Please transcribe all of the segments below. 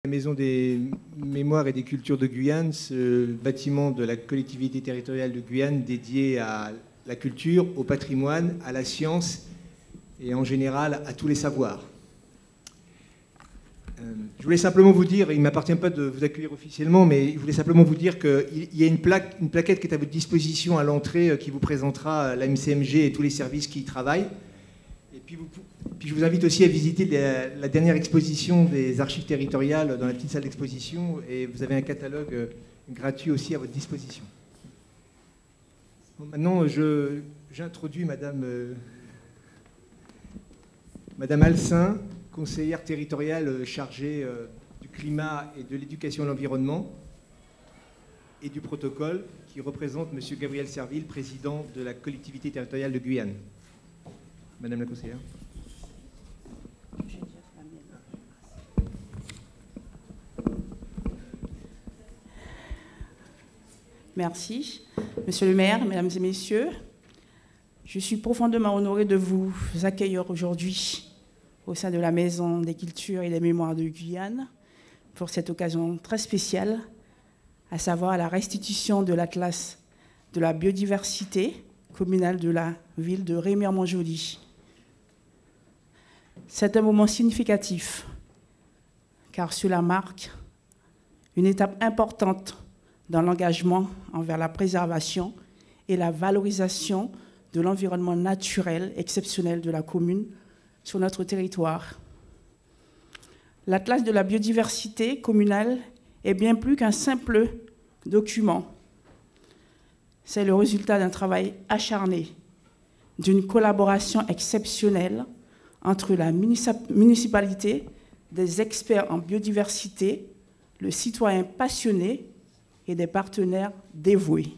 La Maison des Mémoires et des Cultures de Guyane, ce bâtiment de la collectivité territoriale de Guyane dédié à la culture, au patrimoine, à la science et en général à tous les savoirs. Je voulais simplement vous dire, il ne m'appartient pas de vous accueillir officiellement, mais je voulais simplement vous dire qu'il y a une plaquette qui est à votre disposition à l'entrée qui vous présentera la MCMG et tous les services qui y travaillent. Et puis je vous invite aussi à visiter la dernière exposition des archives territoriales dans la petite salle d'exposition, et vous avez un catalogue gratuit aussi à votre disposition. Bon, maintenant, j'introduis Madame Alcin, conseillère territoriale chargée du climat et de l'éducation et de l'environnement et du protocole, qui représente M. Gabriel Serville, président de la collectivité territoriale de Guyane. Madame la conseillère. Merci. Monsieur le maire, mesdames et messieurs, je suis profondément honorée de vous accueillir aujourd'hui au sein de la Maison des Cultures et des Mémoires de Guyane pour cette occasion très spéciale, à savoir la restitution de l'Atlas de la biodiversité communale de la ville de Remire-Montjoly. C'est un moment significatif, car cela marque une étape importante dans l'engagement envers la préservation et la valorisation de l'environnement naturel exceptionnel de la commune sur notre territoire. L'Atlas de la biodiversité communale est bien plus qu'un simple document. C'est le résultat d'un travail acharné, d'une collaboration exceptionnelle entre la municipalité, des experts en biodiversité, le citoyen passionné et des partenaires dévoués.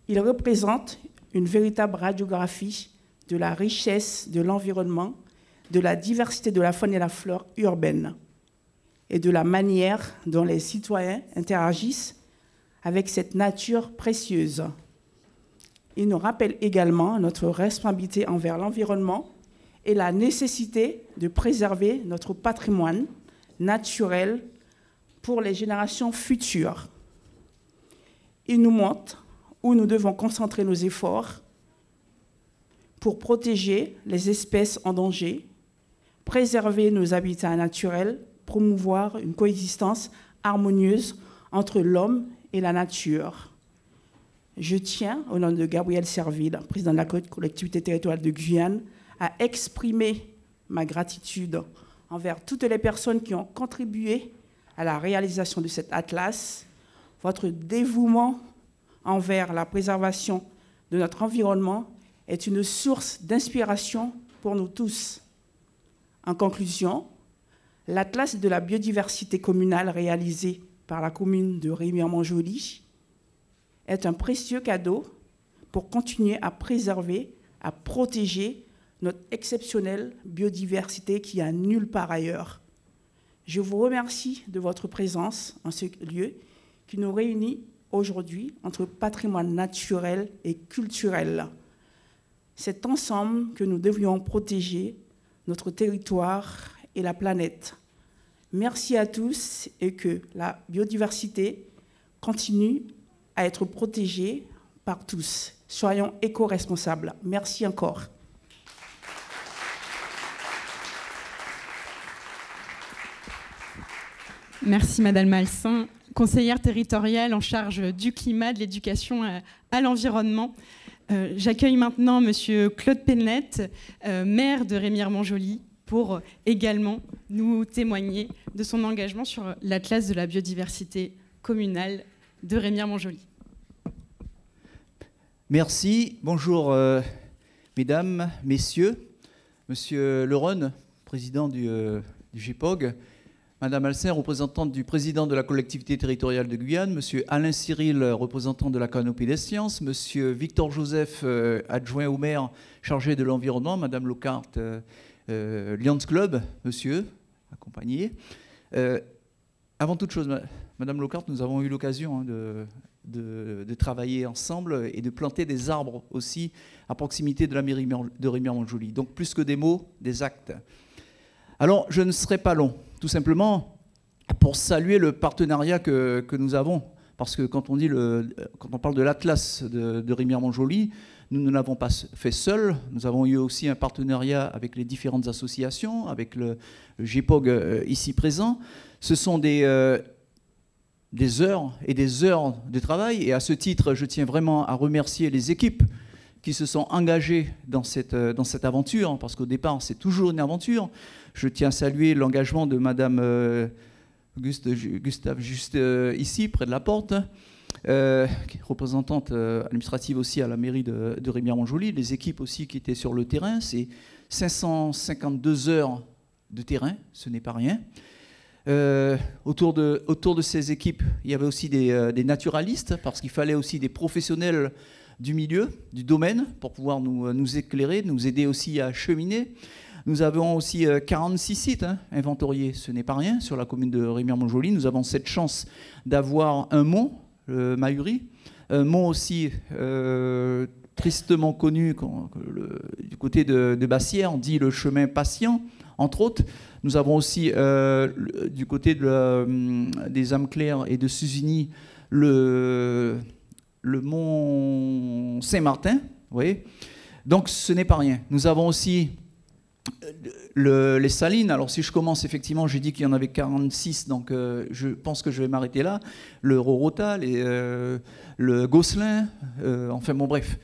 Il représente une véritable radiographie de la richesse de l'environnement, de la diversité de la faune et la flore urbaine et de la manière dont les citoyens interagissent avec cette nature précieuse. Il nous rappelle également notre responsabilité envers l'environnement et la nécessité de préserver notre patrimoine naturel pour les générations futures. Il nous montre où nous devons concentrer nos efforts pour protéger les espèces en danger, préserver nos habitats naturels, promouvoir une coexistence harmonieuse entre l'homme et la nature. Je tiens, au nom de Gabriel Serville, président de la collectivité territoriale de Guyane, à exprimer ma gratitude envers toutes les personnes qui ont contribué à la réalisation de cet atlas. Votre dévouement envers la préservation de notre environnement est une source d'inspiration pour nous tous. En conclusion, l'Atlas de la biodiversité communale réalisé par la commune de Remire-Montjoly est un précieux cadeau pour continuer à préserver, à protéger notre exceptionnelle biodiversité qui a nulle part ailleurs. Je vous remercie de votre présence en ce lieu qui nous réunit aujourd'hui entre patrimoine naturel et culturel. C'est ensemble que nous devrions protéger notre territoire et la planète. Merci à tous et que la biodiversité continue à être protégée par tous. Soyons éco-responsables. Merci encore. Merci Madame Alcin, conseillère territoriale en charge du climat, de l'éducation à l'environnement. J'accueille maintenant Monsieur Claude Penlette, maire de Remire-Montjoly, pour également nous témoigner de son engagement sur l'Atlas de la biodiversité communale de Remire-Montjoly. Merci. Bonjour mesdames, messieurs, Monsieur Leron, président du GIPOG, Madame Alcin, représentante du président de la collectivité territoriale de Guyane, Monsieur Alain Cyril, représentant de la Canopée des Sciences, Monsieur Victor Joseph, adjoint au maire chargé de l'environnement, Madame Lockhart, Lions Club, monsieur, accompagné. Avant toute chose, Madame Lockhart, nous avons eu l'occasion de travailler ensemble et de planter des arbres aussi à proximité de la mairie de Remire-Montjoly. Donc plus que des mots, des actes. Alors, je ne serai pas long. tout simplement pour saluer le partenariat que nous avons. Parce que quand on parle de l'Atlas de Rémière-Montjoly, nous ne l'avons pas fait seul. Nous avons eu aussi un partenariat avec les différentes associations, avec le GEPOG ici présent. Ce sont des heures et des heures de travail. Et à ce titre, je tiens vraiment à remercier les équipes qui se sont engagées dans cette aventure, parce qu'au départ, c'est toujours une aventure. Je tiens à saluer l'engagement de Madame Gustave, juste ici, près de la porte, représentante administrative aussi à la mairie de Rémière-Montjoly, les équipes aussi qui étaient sur le terrain. C'est 552 heures de terrain, ce n'est pas rien. Autour de ces équipes, il y avait aussi des naturalistes, parce qu'il fallait aussi des professionnels du milieu, du domaine, pour pouvoir nous éclairer, nous aider aussi à cheminer. Nous avons aussi 46 sites inventoriés, ce n'est pas rien, sur la commune de Rémière-Montjoly. Nous avons cette chance d'avoir un mont, le Mahuri, un mont aussi tristement connu du côté de Bassière, dit le chemin patient, entre autres. Nous avons aussi du côté des Âmes Claires et de Suzini le mont Saint-Martin, vous voyez. Donc ce n'est pas rien. Nous avons aussi les salines. Alors si je commence, effectivement, j'ai dit qu'il y en avait 46, donc je pense que je vais m'arrêter là. Le Rorota, le Gosselin, enfin bon bref.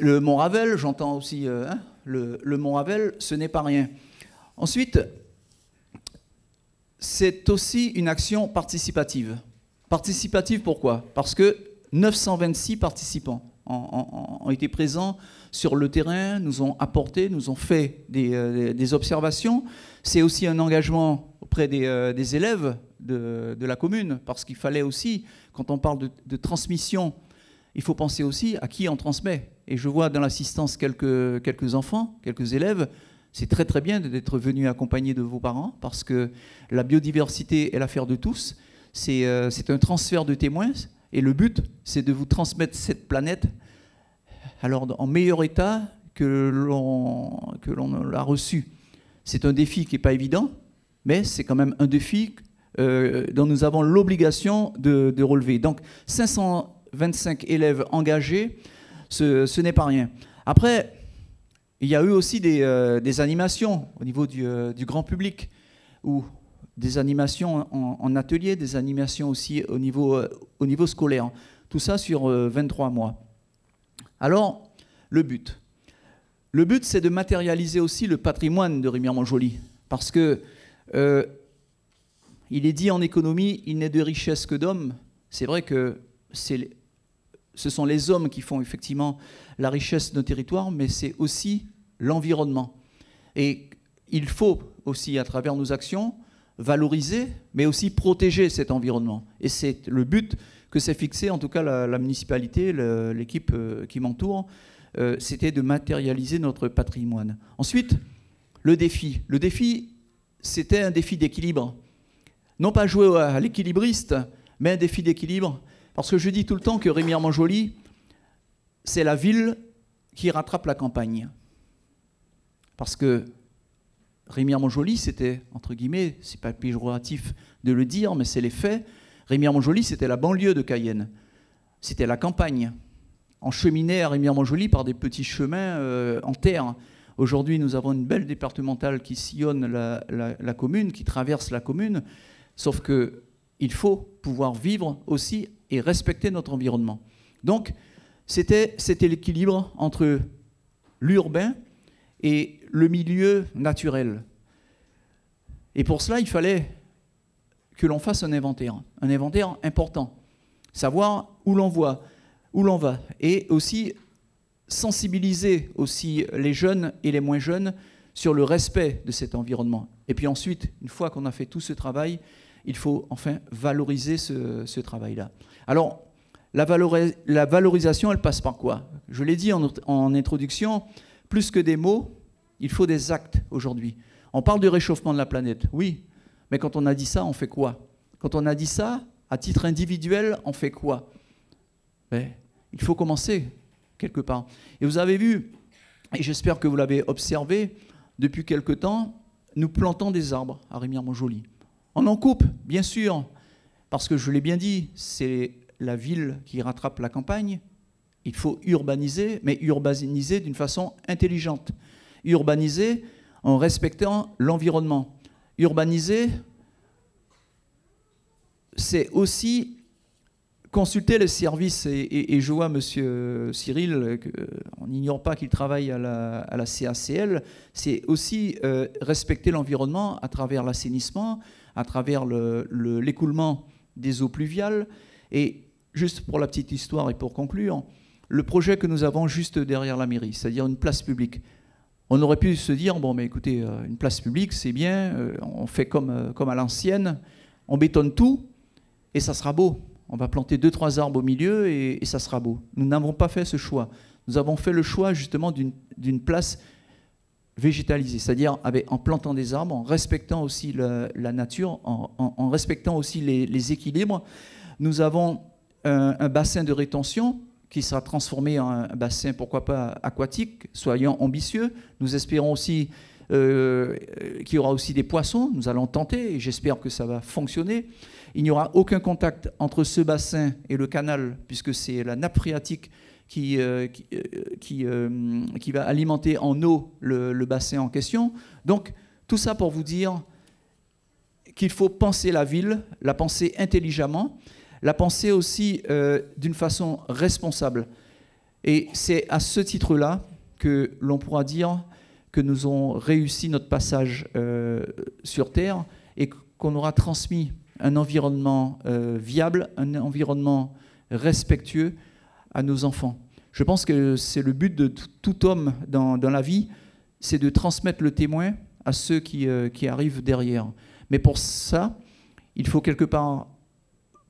Le Mont Ravel, j'entends aussi le Mont Ravel, ce n'est pas rien. Ensuite, c'est aussi une action participative. Participative pourquoi? Parce que 926 participants ont été présents sur le terrain, nous ont apporté, nous ont fait des observations. C'est aussi un engagement auprès des élèves de la commune, parce qu'il fallait aussi, quand on parle de transmission, il faut penser aussi à qui on transmet. Et je vois dans l'assistance quelques enfants, quelques élèves. C'est très très bien d'être venu accompagné de vos parents, parce que la biodiversité est l'affaire de tous. C'est un transfert de témoins, et le but, c'est de vous transmettre cette planète alors en meilleur état que l'on l'a reçu. C'est un défi qui n'est pas évident, mais c'est quand même un défi dont nous avons l'obligation de relever. Donc 525 élèves engagés, ce n'est pas rien. Après, il y a eu aussi des animations au niveau du grand public, ou des animations en atelier, des animations aussi au niveau scolaire. Tout ça sur 23 mois. Alors, le but, c'est de matérialiser aussi le patrimoine de Rémière-Montjoly. Parce que, il est dit en économie, il n'est de richesse que d'hommes. C'est vrai que ce sont les hommes qui font effectivement la richesse de nos territoires, mais c'est aussi l'environnement. Et il faut aussi, à travers nos actions, valoriser, mais aussi protéger cet environnement. Et c'est le but que s'est fixé, en tout cas la municipalité, l'équipe qui m'entoure, c'était de matérialiser notre patrimoine. Ensuite, le défi. Le défi, c'était un défi d'équilibre. Non pas jouer à l'équilibriste, mais un défi d'équilibre. Parce que je dis tout le temps que Rémière-Montjoly, c'est la ville qui rattrape la campagne. Parce que Rémière-Montjoly, c'était, entre guillemets, c'est pas péjoratif de le dire, mais c'est les faits. Rémière-Montjoly, c'était la banlieue de Cayenne. C'était la campagne. On cheminait à Rémière-Montjoly par des petits chemins en terre. Aujourd'hui, nous avons une belle départementale qui sillonne la commune, qui traverse la commune. Sauf qu'il faut pouvoir vivre aussi et respecter notre environnement. Donc, c'était l'équilibre entre l'urbain et le milieu naturel. Et pour cela, il fallait que l'on fasse un inventaire important, savoir où l'on va, et aussi sensibiliser aussi les jeunes et les moins jeunes sur le respect de cet environnement. Et puis ensuite, une fois qu'on a fait tout ce travail, il faut enfin valoriser ce travail-là. Alors, la valorisation, elle passe par quoi? Je l'ai dit en introduction, plus que des mots, il faut des actes aujourd'hui. On parle du réchauffement de la planète, oui, mais quand on a dit ça, on fait quoi? Quand on a dit ça, à titre individuel, on fait quoi? Ben, il faut commencer quelque part. Et vous avez vu, et j'espère que vous l'avez observé, depuis quelque temps, nous plantons des arbres à Rémière-Montjoly. On en coupe, bien sûr, parce que je l'ai bien dit, c'est la ville qui rattrape la campagne. Il faut urbaniser, mais urbaniser d'une façon intelligente. Urbaniser en respectant l'environnement. Urbaniser, c'est aussi consulter les services, et je vois M. Cyril, on n'ignore pas qu'il travaille à la CACL, c'est aussi respecter l'environnement à travers l'assainissement, à travers l'écoulement des eaux pluviales. Et juste pour la petite histoire et pour conclure, le projet que nous avons juste derrière la mairie, c'est-à-dire une place publique, on aurait pu se dire, bon, mais écoutez, une place publique, c'est bien, on fait comme à l'ancienne, on bétonne tout, et ça sera beau. On va planter 2-3 arbres au milieu, et ça sera beau. Nous n'avons pas fait ce choix. Nous avons fait le choix, justement, d'une place végétalisée, c'est-à-dire en plantant des arbres, en respectant aussi la nature, en respectant aussi les équilibres. Nous avons un bassin de rétention qui sera transformé en un bassin, pourquoi pas, aquatique. Soyons ambitieux. Nous espérons aussi qu'il y aura aussi des poissons. Nous allons tenter, et j'espère que ça va fonctionner. Il n'y aura aucun contact entre ce bassin et le canal, puisque c'est la nappe phréatique qui va alimenter en eau le bassin en question. Donc, tout ça pour vous dire qu'il faut penser la ville, la penser intelligemment, la penser aussi d'une façon responsable. Et c'est à ce titre-là que l'on pourra dire que nous avons réussi notre passage sur Terre et qu'on aura transmis un environnement viable, un environnement respectueux à nos enfants. Je pense que c'est le but de tout homme dans la vie, c'est de transmettre le témoin à ceux qui arrivent derrière. Mais pour ça, il faut quelque part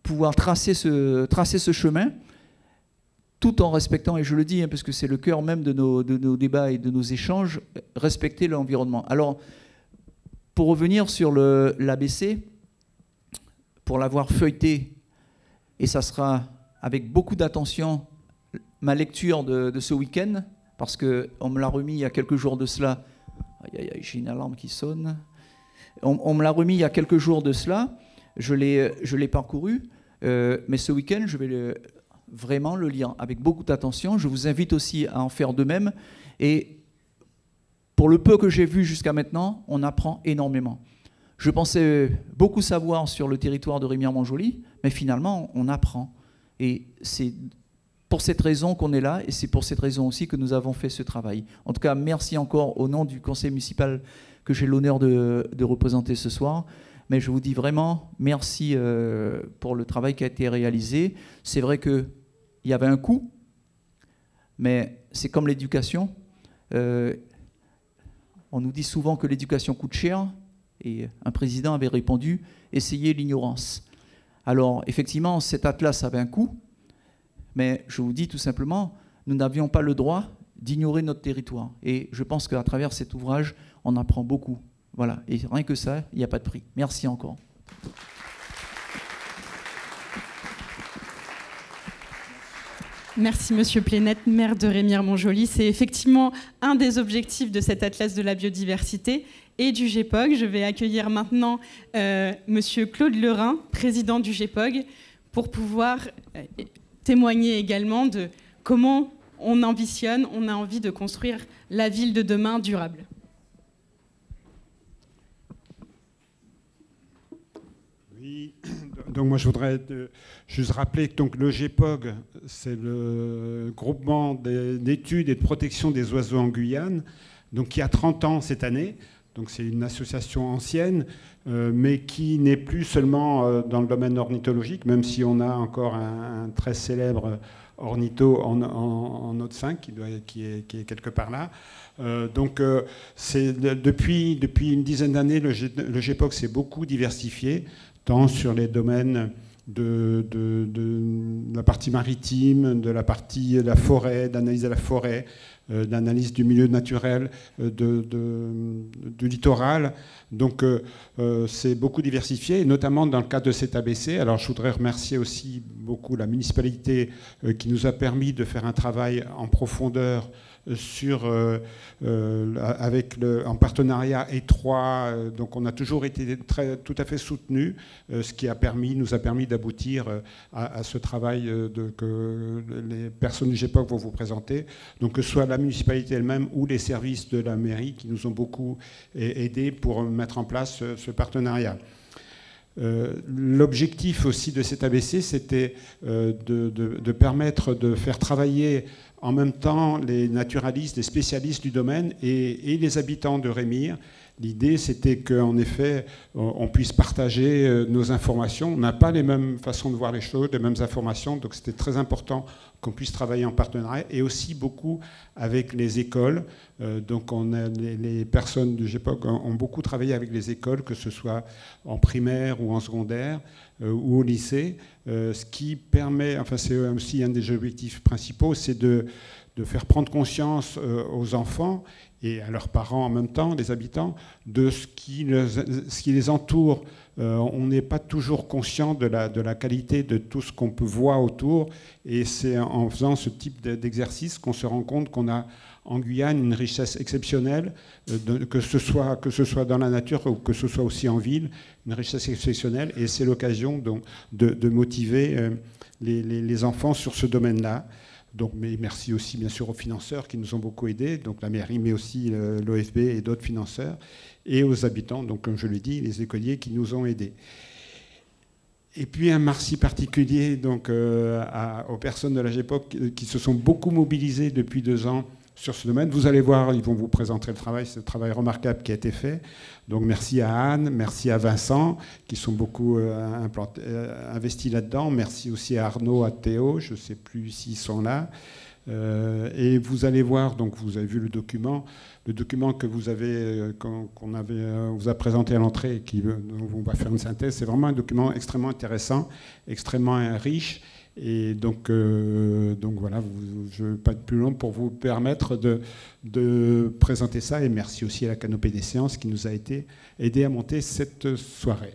pouvoir tracer ce chemin, tout en respectant, et je le dis, parce que c'est le cœur même de nos débats et de nos échanges, respecter l'environnement. Alors, pour revenir sur l'ABC, pour l'avoir feuilleté, et ça sera avec beaucoup d'attention ma lecture de ce week-end, parce qu'on me l'a remis il y a quelques jours de cela. J'ai une alarme qui sonne. On me l'a remis il y a quelques jours de cela. Je l'ai parcouru, mais ce week-end, je vais vraiment le lire avec beaucoup d'attention. Je vous invite aussi à en faire de même. Et pour le peu que j'ai vu jusqu'à maintenant, on apprend énormément. Je pensais beaucoup savoir sur le territoire de Rémière-Montjoly, mais finalement, on apprend. Et c'est pour cette raison qu'on est là, et c'est pour cette raison aussi que nous avons fait ce travail. En tout cas, merci encore au nom du conseil municipal que j'ai l'honneur de représenter ce soir. Mais je vous dis vraiment merci pour le travail qui a été réalisé. C'est vrai qu'il y avait un coût, mais c'est comme l'éducation. On nous dit souvent que l'éducation coûte cher, et un président avait répondu « Essayez l'ignorance ». Alors, effectivement, cet atlas avait un coût, mais je vous dis tout simplement, nous n'avions pas le droit d'ignorer notre territoire. Et je pense qu'à travers cet ouvrage, on apprend beaucoup. Voilà, et rien que ça, il n'y a pas de prix. Merci encore. Merci Monsieur Plénette, maire de Rémière-Montjoly. C'est effectivement un des objectifs de cet atlas de la biodiversité et du GEPOG. Je vais accueillir maintenant Monsieur Claude Lerin, président du GEPOG, pour pouvoir témoigner également de comment on ambitionne, on a envie de construire la ville de demain durable. Oui, donc moi je voudrais juste rappeler que donc, le GEPOG, c'est le groupement d'études et de protection des oiseaux en Guyane, donc qui a 30 ans cette année. Donc c'est une association ancienne, mais qui n'est plus seulement dans le domaine ornithologique, même si on a encore un très célèbre ornitho en Haute-Saint qui est quelque part là. Depuis une dizaine d'années, le GEPOG s'est beaucoup diversifié, tant sur les domaines de la partie maritime, de la forêt, d'analyse de la forêt, d'analyse du milieu naturel, du littoral. Donc c'est beaucoup diversifié, et notamment dans le cadre de cet ABC. Alors je voudrais remercier aussi beaucoup la municipalité qui nous a permis de faire un travail en profondeur en partenariat étroit. Donc on a toujours été tout à fait soutenus, ce qui nous a permis d'aboutir à ce travail que les personnes du GEPOG vont vous présenter. Donc que ce soit la municipalité elle-même ou les services de la mairie qui nous ont beaucoup aidés pour mettre en place ce partenariat. L'objectif aussi de cet ABC, c'était de permettre de faire travailler en même temps les naturalistes, les spécialistes du domaine et les habitants de Rémire. L'idée, c'était qu'en effet, on puisse partager nos informations. On n'a pas les mêmes façons de voir les choses, les mêmes informations, donc c'était très important qu'on puisse travailler en partenariat, et aussi beaucoup avec les écoles. Donc les personnes du GEPOG ont beaucoup travaillé avec les écoles, que ce soit en primaire ou en secondaire ou au lycée, ce qui permet, enfin c'est aussi un des objectifs principaux, c'est de faire prendre conscience aux enfants et à leurs parents en même temps, les habitants, de ce qui les entoure. On n'est pas toujours conscient de la qualité de tout ce qu'on peut voir autour, et c'est en faisant ce type d'exercice qu'on se rend compte qu'on a en Guyane une richesse exceptionnelle, que ce soit dans la nature ou que ce soit aussi en ville, une richesse exceptionnelle, et c'est l'occasion donc de motiver les enfants sur ce domaine-là. Donc, mais merci aussi bien sûr aux financeurs qui nous ont beaucoup aidés, donc la mairie, mais aussi l'OFB et d'autres financeurs, et aux habitants, donc comme je l'ai dit, les écoliers qui nous ont aidés. Et puis un merci particulier donc, aux personnes de la GEPOG qui se sont beaucoup mobilisées depuis 2 ans sur ce domaine. Vous allez voir, ils vont vous présenter le travail, c'est un travail remarquable qui a été fait. Donc merci à Anne, merci à Vincent, qui sont beaucoup investis là-dedans. Merci aussi à Arnaud, à Théo, je ne sais plus s'ils sont là. Et vous allez voir, donc vous avez vu le document que vous avez, vous a présenté à l'entrée, et dont on va faire une synthèse. C'est vraiment un document extrêmement intéressant, extrêmement riche. Et donc voilà, je ne vais pas être plus long pour vous permettre de présenter ça. Et merci aussi à la Canopée des Sciences qui nous a aidé à monter cette soirée.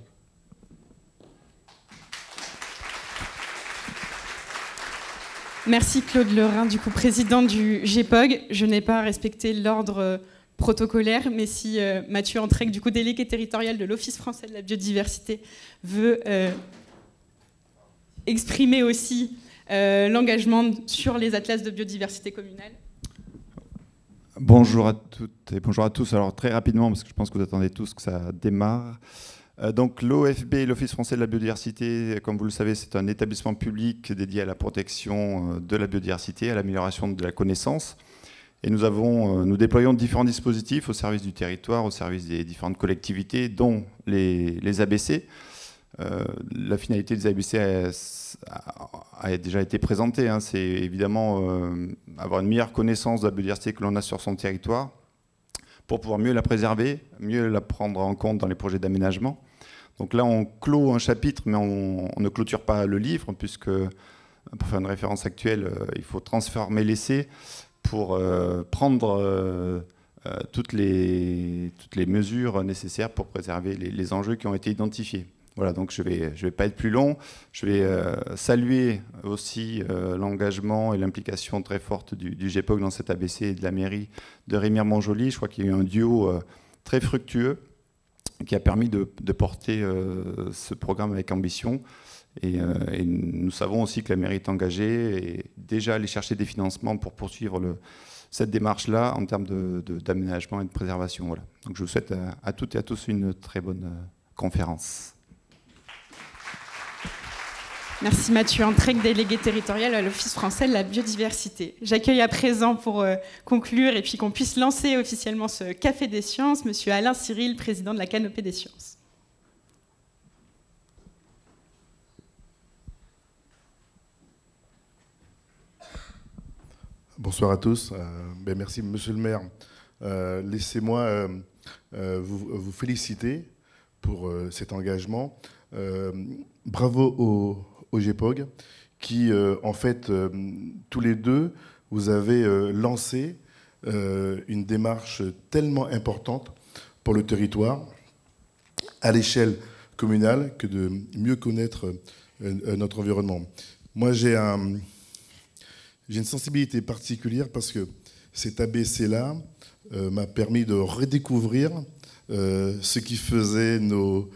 Merci Claude Lorrain, du coup président du GEPOG. Je n'ai pas respecté l'ordre protocolaire, mais si Mathieu Antrec, du coup délégué territorial de l'Office français de la biodiversité, veut exprimer aussi l'engagement sur les atlas de biodiversité communale. Bonjour à toutes et bonjour à tous. Alors très rapidement, parce que je pense que vous attendez tous que ça démarre. Donc l'OFB, l'Office français de la biodiversité, comme vous le savez, c'est un établissement public dédié à la protection de la biodiversité, à l'amélioration de la connaissance. Et nous déployons différents dispositifs au service du territoire, au service des différentes collectivités, dont les ABC. La finalité des ABC a déjà été présentée. Hein. C'est évidemment avoir une meilleure connaissance de la biodiversité que l'on a sur son territoire pour pouvoir mieux la préserver, mieux la prendre en compte dans les projets d'aménagement. Donc là, on clôt un chapitre, mais on ne clôture pas le livre, puisque, pour faire une référence actuelle, il faut transformer l'essai pour prendre toutes les mesures nécessaires pour préserver les enjeux qui ont été identifiés. Voilà, donc je vais pas être plus long. Je vais saluer aussi l'engagement et l'implication très forte du GEPOG dans cet ABC et de la mairie de Rémire-Montjoly. Je crois qu'il y a eu un duo très fructueux qui a permis de porter ce programme avec ambition. Et nous savons aussi que la mairie est engagée et déjà aller chercher des financements pour poursuivre cette démarche-là en termes d'aménagement et de préservation. Voilà. Donc je vous souhaite à toutes et à tous une très bonne conférence. Merci Mathieu Antrec, délégué territorial à l'Office français de la biodiversité. J'accueille à présent pour conclure et puis qu'on puisse lancer officiellement ce Café des Sciences, Monsieur Alain Cyril, président de la Canopée des Sciences. Bonsoir à tous. Merci Monsieur le maire. Laissez-moi vous féliciter pour cet engagement. Bravo au GEPOG qui, en fait, tous les deux, vous avez lancé une démarche tellement importante pour le territoire, à l'échelle communale, que de mieux connaître notre environnement. Moi, j'ai une sensibilité particulière parce que cet ABC-là m'a permis de redécouvrir ce qui faisait nos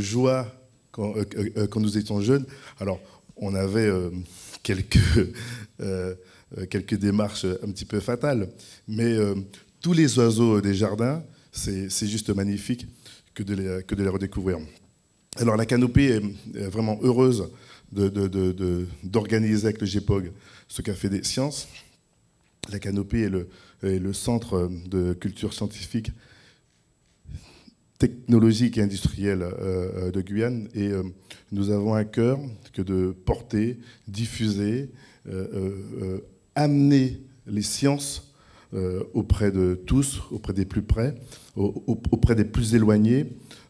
joies quand nous étions jeunes. Alors, on avait quelques démarches un petit peu fatales, mais tous les oiseaux des jardins, c'est juste magnifique que de les redécouvrir. Alors, la Canopée est vraiment heureuse d'organiser avec le GEPOG ce Café des Sciences. La Canopée est le centre de culture scientifique, technologique et industrielle de Guyane. Et nous avons à cœur que de porter, diffuser, amener les sciences auprès de tous, auprès des plus près, auprès des plus éloignés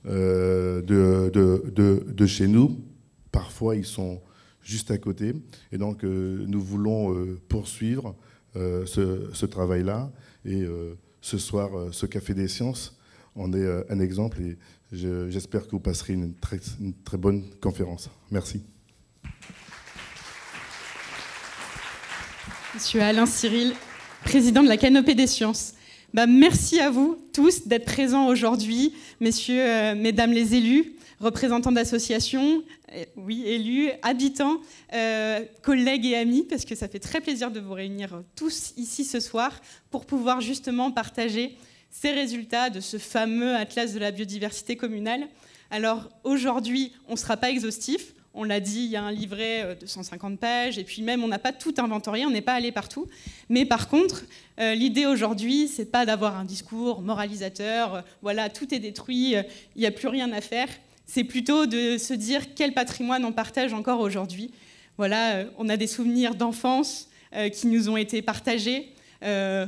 de chez nous. Parfois, ils sont juste à côté. Et donc, nous voulons poursuivre ce travail-là. Et ce soir, ce Café des Sciences en est un exemple. Et j'espère que vous passerez une très bonne conférence. Merci. Monsieur Alain Cyril, président de la Canopée des Sciences. Merci à vous tous d'être présents aujourd'hui, messieurs, mesdames les élus, représentants d'associations, oui, élus, habitants, collègues et amis, parce que ça fait très plaisir de vous réunir tous ici ce soir pour pouvoir justement partager ces résultats de ce fameux atlas de la biodiversité communale. Alors aujourd'hui, on ne sera pas exhaustif. On l'a dit, il y a un livret de 150 pages, et puis même, on n'a pas tout inventorié, on n'est pas allé partout. Mais par contre, l'idée aujourd'hui, c'est pas d'avoir un discours moralisateur, voilà, tout est détruit, il n'y a plus rien à faire. C'est plutôt de se dire quel patrimoine on partage encore aujourd'hui. Voilà, on a des souvenirs d'enfance qui nous ont été partagés,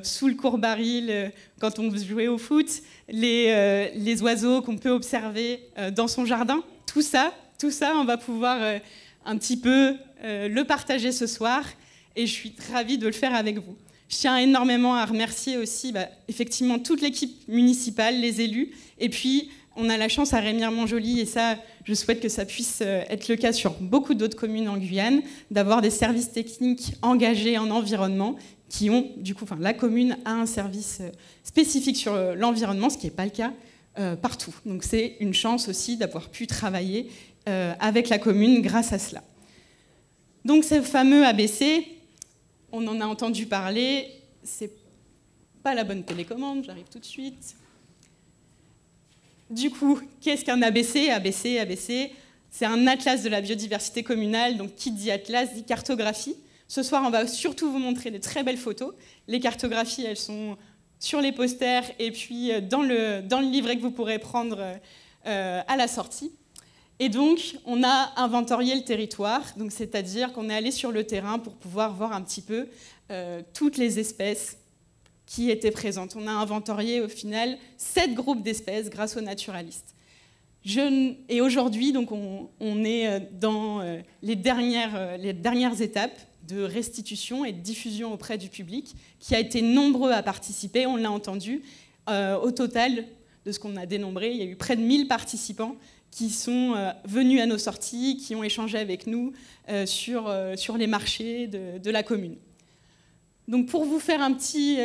sous le court-baril, quand on jouait au foot, les oiseaux qu'on peut observer dans son jardin, tout ça, on va pouvoir un petit peu le partager ce soir et je suis ravie de le faire avec vous. Je tiens énormément à remercier aussi effectivement toute l'équipe municipale, les élus, et puis on a la chance à Remire-Montjoly, et ça, je souhaite que ça puisse être le cas sur beaucoup d'autres communes en Guyane, d'avoir des services techniques engagés en environnement qui ont, du coup, la commune a un service spécifique sur l'environnement, ce qui n'est pas le cas partout. Donc c'est une chance aussi d'avoir pu travailler avec la commune grâce à cela. Donc ce fameux ABC, on en a entendu parler, c'est pas la bonne télécommande, j'arrive tout de suite. Du coup, qu'est-ce qu'un ABC ? ABC, c'est un atlas de la biodiversité communale, donc qui dit atlas dit cartographie. Ce soir, on va surtout vous montrer de très belles photos. Les cartographies, elles sont sur les posters et puis dans le livret que vous pourrez prendre à la sortie. Et donc, on a inventorié le territoire, donc c'est-à-dire qu'on est allé sur le terrain pour pouvoir voir un petit peu toutes les espèces qui étaient présentes. On a inventorié au final 7 groupes d'espèces grâce aux naturalistes. Et aujourd'hui, donc, on est dans les dernières étapes de restitution et de diffusion auprès du public, qui a été nombreux à participer, on l'a entendu. Au total, de ce qu'on a dénombré, il y a eu près de 1000 participants qui sont venus à nos sorties, qui ont échangé avec nous sur les marchés de la commune. Donc pour vous faire un petit...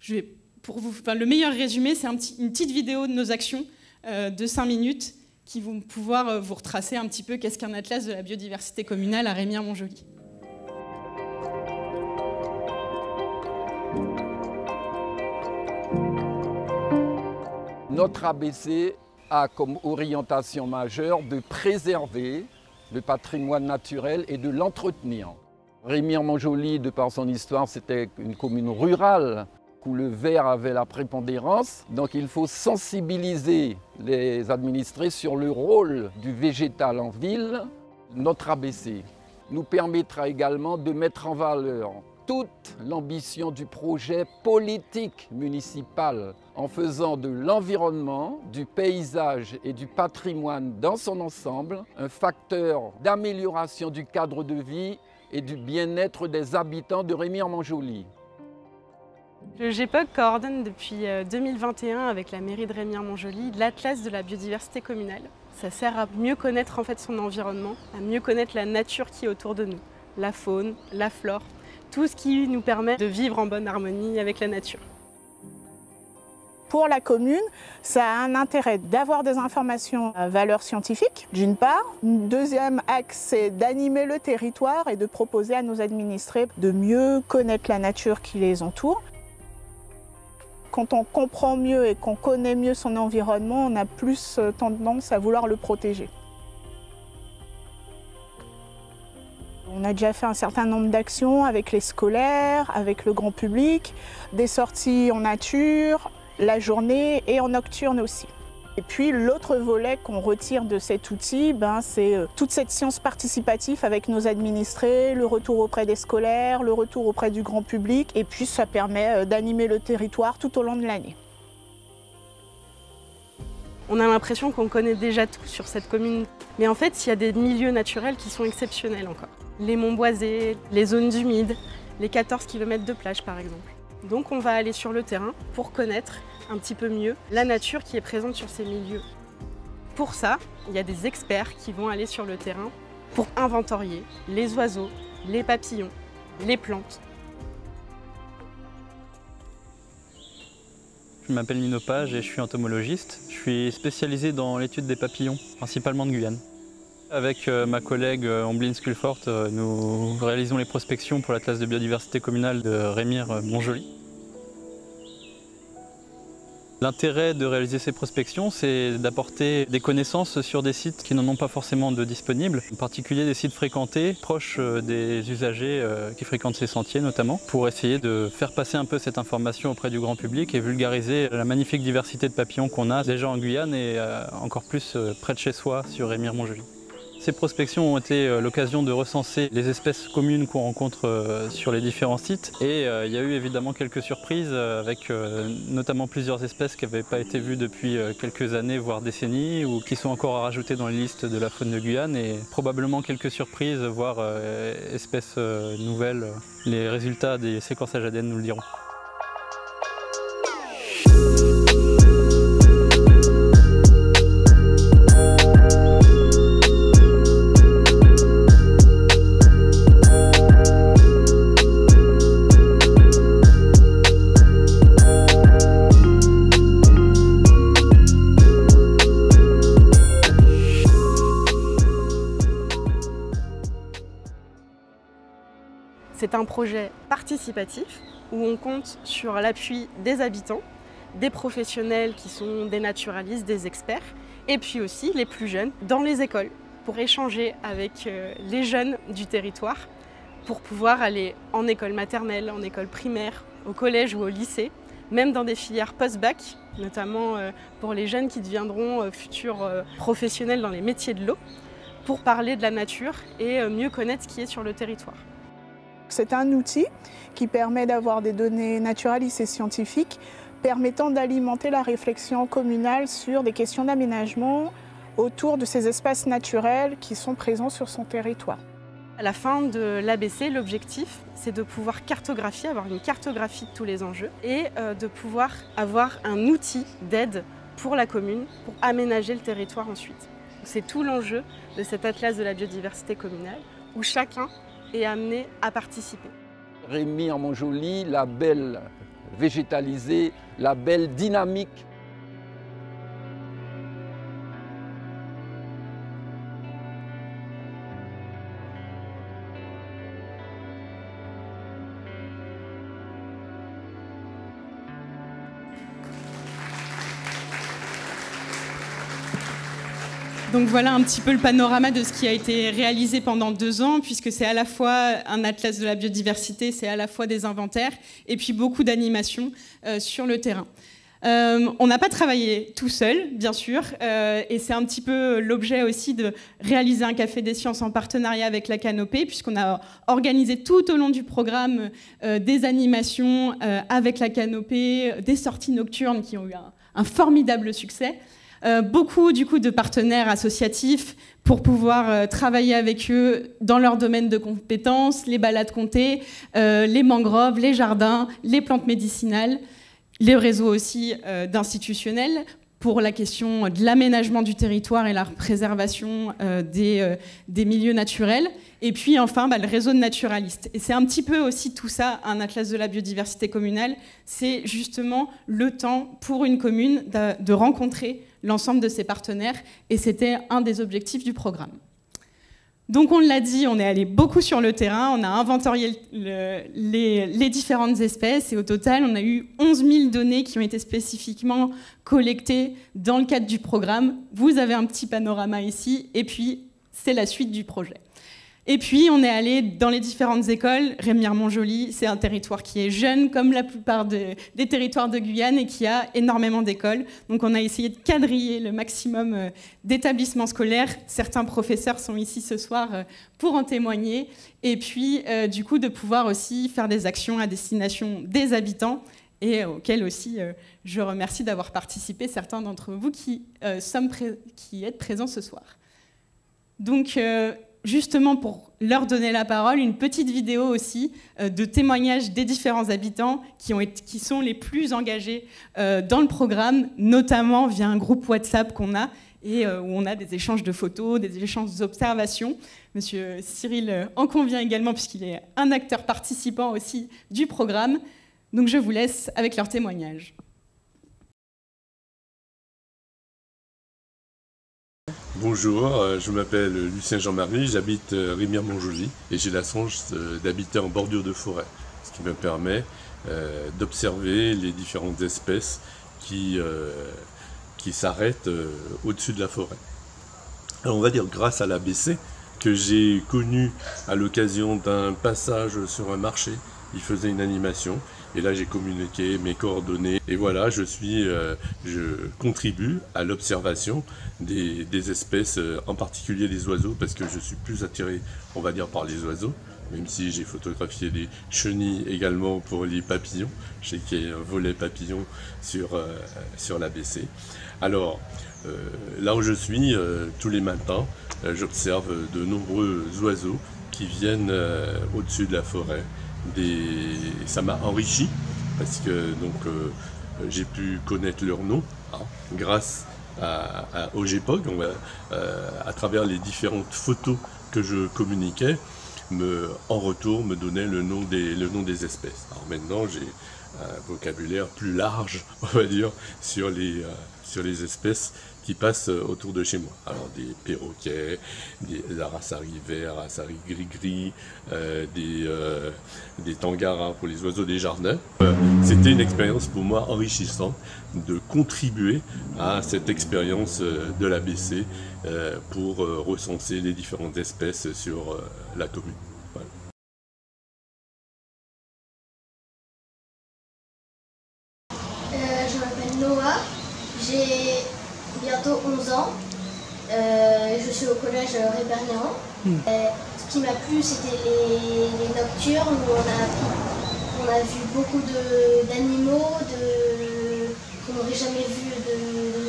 le meilleur résumé, c'est une petite vidéo de nos actions de 5 minutes qui vont pouvoir vous retracer un petit peu qu'est-ce qu'un atlas de la biodiversité communale à Remire-Montjoly. Notre ABC a comme orientation majeure de préserver le patrimoine naturel et de l'entretenir. Remire-Montjoly, de par son histoire, c'était une commune rurale où le vert avait la prépondérance. Donc il faut sensibiliser les administrés sur le rôle du végétal en ville. Notre ABC nous permettra également de mettre en valeur toute l'ambition du projet politique municipal en faisant de l'environnement, du paysage et du patrimoine dans son ensemble un facteur d'amélioration du cadre de vie et du bien-être des habitants de Remire-Montjoly. Le GEPOG coordonne depuis 2021 avec la mairie de Remire-Montjoly l'atlas de la biodiversité communale. Ça sert à mieux connaître en fait son environnement, à mieux connaître la nature qui est autour de nous, la faune, la flore. tout ce qui nous permet de vivre en bonne harmonie avec la nature. Pour la commune, ça a un intérêt d'avoir des informations à valeur scientifique, d'une part. Deuxième axe, c'est d'animer le territoire et de proposer à nos administrés de mieux connaître la nature qui les entoure. Quand on comprend mieux et qu'on connaît mieux son environnement, on a plus tendance à vouloir le protéger. On a déjà fait un certain nombre d'actions avec les scolaires, avec le grand public, des sorties en nature, la journée et en nocturne aussi. Et puis l'autre volet qu'on retire de cet outil, c'est toute cette science participative avec nos administrés, le retour auprès des scolaires, le retour auprès du grand public, et puis ça permet d'animer le territoire tout au long de l'année. On a l'impression qu'on connaît déjà tout sur cette commune, mais en fait il y a des milieux naturels qui sont exceptionnels encore. Les monts boisés, les zones humides, les 14 km de plage par exemple. Donc on va aller sur le terrain pour connaître un petit peu mieux la nature qui est présente sur ces milieux. Pour ça, il y a des experts qui vont aller sur le terrain pour inventorier les oiseaux, les papillons, les plantes. Je m'appelle Nino Page et je suis entomologiste. Je suis spécialisé dans l'étude des papillons, principalement de Guyane. Avec ma collègue Ombline Sculfort, nous réalisons les prospections pour l'Atlas de biodiversité communale de Remire-Montjoly. L'intérêt de réaliser ces prospections, c'est d'apporter des connaissances sur des sites qui n'en ont pas forcément de disponibles, en particulier des sites fréquentés, proches des usagers qui fréquentent ces sentiers notamment, pour essayer de faire passer un peu cette information auprès du grand public et vulgariser la magnifique diversité de papillons qu'on a déjà en Guyane et encore plus près de chez soi sur Remire-Montjoly. Ces prospections ont été l'occasion de recenser les espèces communes qu'on rencontre sur les différents sites et il y a eu évidemment quelques surprises avec notamment plusieurs espèces qui n'avaient pas été vues depuis quelques années voire décennies ou qui sont encore à rajouter dans les listes de la faune de Guyane et probablement quelques surprises voire espèces nouvelles. Les résultats des séquençages ADN nous le diront. C'est un projet participatif où on compte sur l'appui des habitants, des professionnels qui sont des naturalistes, des experts, et puis aussi les plus jeunes dans les écoles pour échanger avec les jeunes du territoire pour pouvoir aller en école maternelle, en école primaire, au collège ou au lycée, même dans des filières post-bac, notamment pour les jeunes qui deviendront futurs professionnels dans les métiers de l'eau, pour parler de la nature et mieux connaître ce qui est sur le territoire. C'est un outil qui permet d'avoir des données naturalistes et scientifiques permettant d'alimenter la réflexion communale sur des questions d'aménagement autour de ces espaces naturels qui sont présents sur son territoire. À la fin de l'ABC, l'objectif, c'est de pouvoir cartographier, avoir une cartographie de tous les enjeux et de pouvoir avoir un outil d'aide pour la commune pour aménager le territoire ensuite. C'est tout l'enjeu de cet atlas de la biodiversité communale où chacun est amené à participer. Remire-Montjoly, label végétalisé, label dynamique. Donc voilà un petit peu le panorama de ce qui a été réalisé pendant 2 ans, puisque c'est à la fois un atlas de la biodiversité, c'est à la fois des inventaires, et puis beaucoup d'animations sur le terrain. On n'a pas travaillé tout seul, bien sûr, et c'est un petit peu l'objet aussi de réaliser un Café des Sciences en partenariat avec la Canopée, puisqu'on a organisé tout au long du programme des animations avec la Canopée, des sorties nocturnes qui ont eu un formidable succès. Beaucoup du coup de partenaires associatifs pour pouvoir travailler avec eux dans leur domaine de compétences, les balades comptées, les mangroves, les jardins, les plantes médicinales, les réseaux aussi d'institutionnels, pour la question de l'aménagement du territoire et la préservation des milieux naturels. Et puis enfin, le réseau de naturalistes. Et c'est un petit peu aussi tout ça, un atlas de la biodiversité communale. C'est justement le temps pour une commune de rencontrer l'ensemble de ses partenaires. Et c'était un des objectifs du programme. Donc on l'a dit, on est allé beaucoup sur le terrain, on a inventorié les différentes espèces et au total on a eu 11 000 données qui ont été spécifiquement collectées dans le cadre du programme. Vous avez un petit panorama ici et puis c'est la suite du projet. Et puis on est allé dans les différentes écoles. Remire-Montjoly, c'est un territoire qui est jeune comme la plupart des territoires de Guyane et qui a énormément d'écoles. Donc on a essayé de quadriller le maximum d'établissements scolaires. Certains professeurs sont ici ce soir pour en témoigner. Et puis du coup de pouvoir aussi faire des actions à destination des habitants et auxquels aussi je remercie d'avoir participé, certains d'entre vous qui êtes présents ce soir. Donc justement pour leur donner la parole, une petite vidéo aussi de témoignages des différents habitants qui sont les plus engagés dans le programme, notamment via un groupe WhatsApp qu'on a et où on a des échanges de photos, des échanges d'observations. Monsieur Cyril en convient également puisqu'il est un acteur participant aussi du programme. Donc je vous laisse avec leurs témoignages. Bonjour, je m'appelle Lucien Jean-Marie, j'habite Remire-Montjoly et j'ai la chance d'habiter en bordure de forêt, ce qui me permet d'observer les différentes espèces qui s'arrêtent au-dessus de la forêt. Alors on va dire grâce à l'ABC que j'ai connu à l'occasion d'un passage sur un marché, il faisait une animation. Et là, j'ai communiqué mes coordonnées. Et voilà, je contribue à l'observation des espèces, en particulier des oiseaux, parce que je suis plus attiré, on va dire, par les oiseaux, même si j'ai photographié des chenilles également pour les papillons. Je sais qu'il y a un volet papillon sur l'ABC. Alors, là où je suis, tous les matins, j'observe de nombreux oiseaux qui viennent au-dessus de la forêt. Ça m'a enrichi parce que j'ai pu connaître leur nom grâce au GEPOG, à travers les différentes photos que je communiquais, en retour me donnait le nom des espèces. Alors maintenant j'ai un vocabulaire plus large, on va dire, sur les espèces qui passent autour de chez moi. Alors des perroquets, des arasaris verts, arasaris gris-gris, des tangaras pour les oiseaux des jardins. C'était une expérience pour moi enrichissante de contribuer à cette expérience de l'ABC pour recenser les différentes espèces sur la commune. Voilà. Je m'appelle Noah, j'ai bientôt 11 ans, je suis au collège Rébernian. Ce qui m'a plu, c'était les nocturnes où on a vu beaucoup d'animaux qu'on n'aurait jamais vu de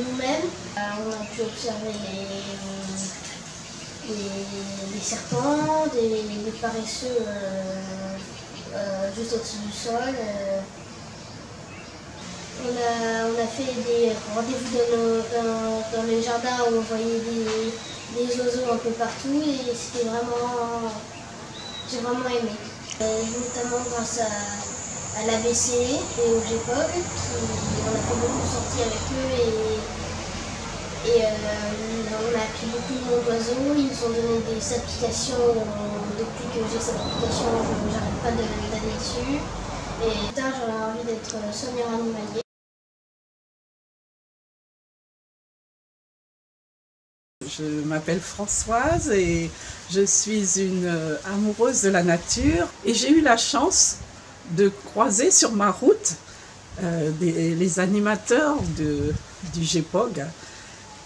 nous-mêmes. On a pu observer les serpents, des paresseux juste au-dessus du sol. On a fait des rendez-vous dans les jardins où on voyait des oiseaux un peu partout et j'ai vraiment aimé. Notamment grâce à l'ABC et au GEPOG, on a fait beaucoup de sorties avec eux et on a appris beaucoup de noms d'oiseaux. Ils nous ont donné des applications. Depuis que j'ai cette application, je n'arrête pas d'aller dessus. Et plus tard, j'aurais envie d'être soigneur animalier. Je m'appelle Françoise et je suis une amoureuse de la nature. Et j'ai eu la chance de croiser sur ma route les animateurs du GEPOG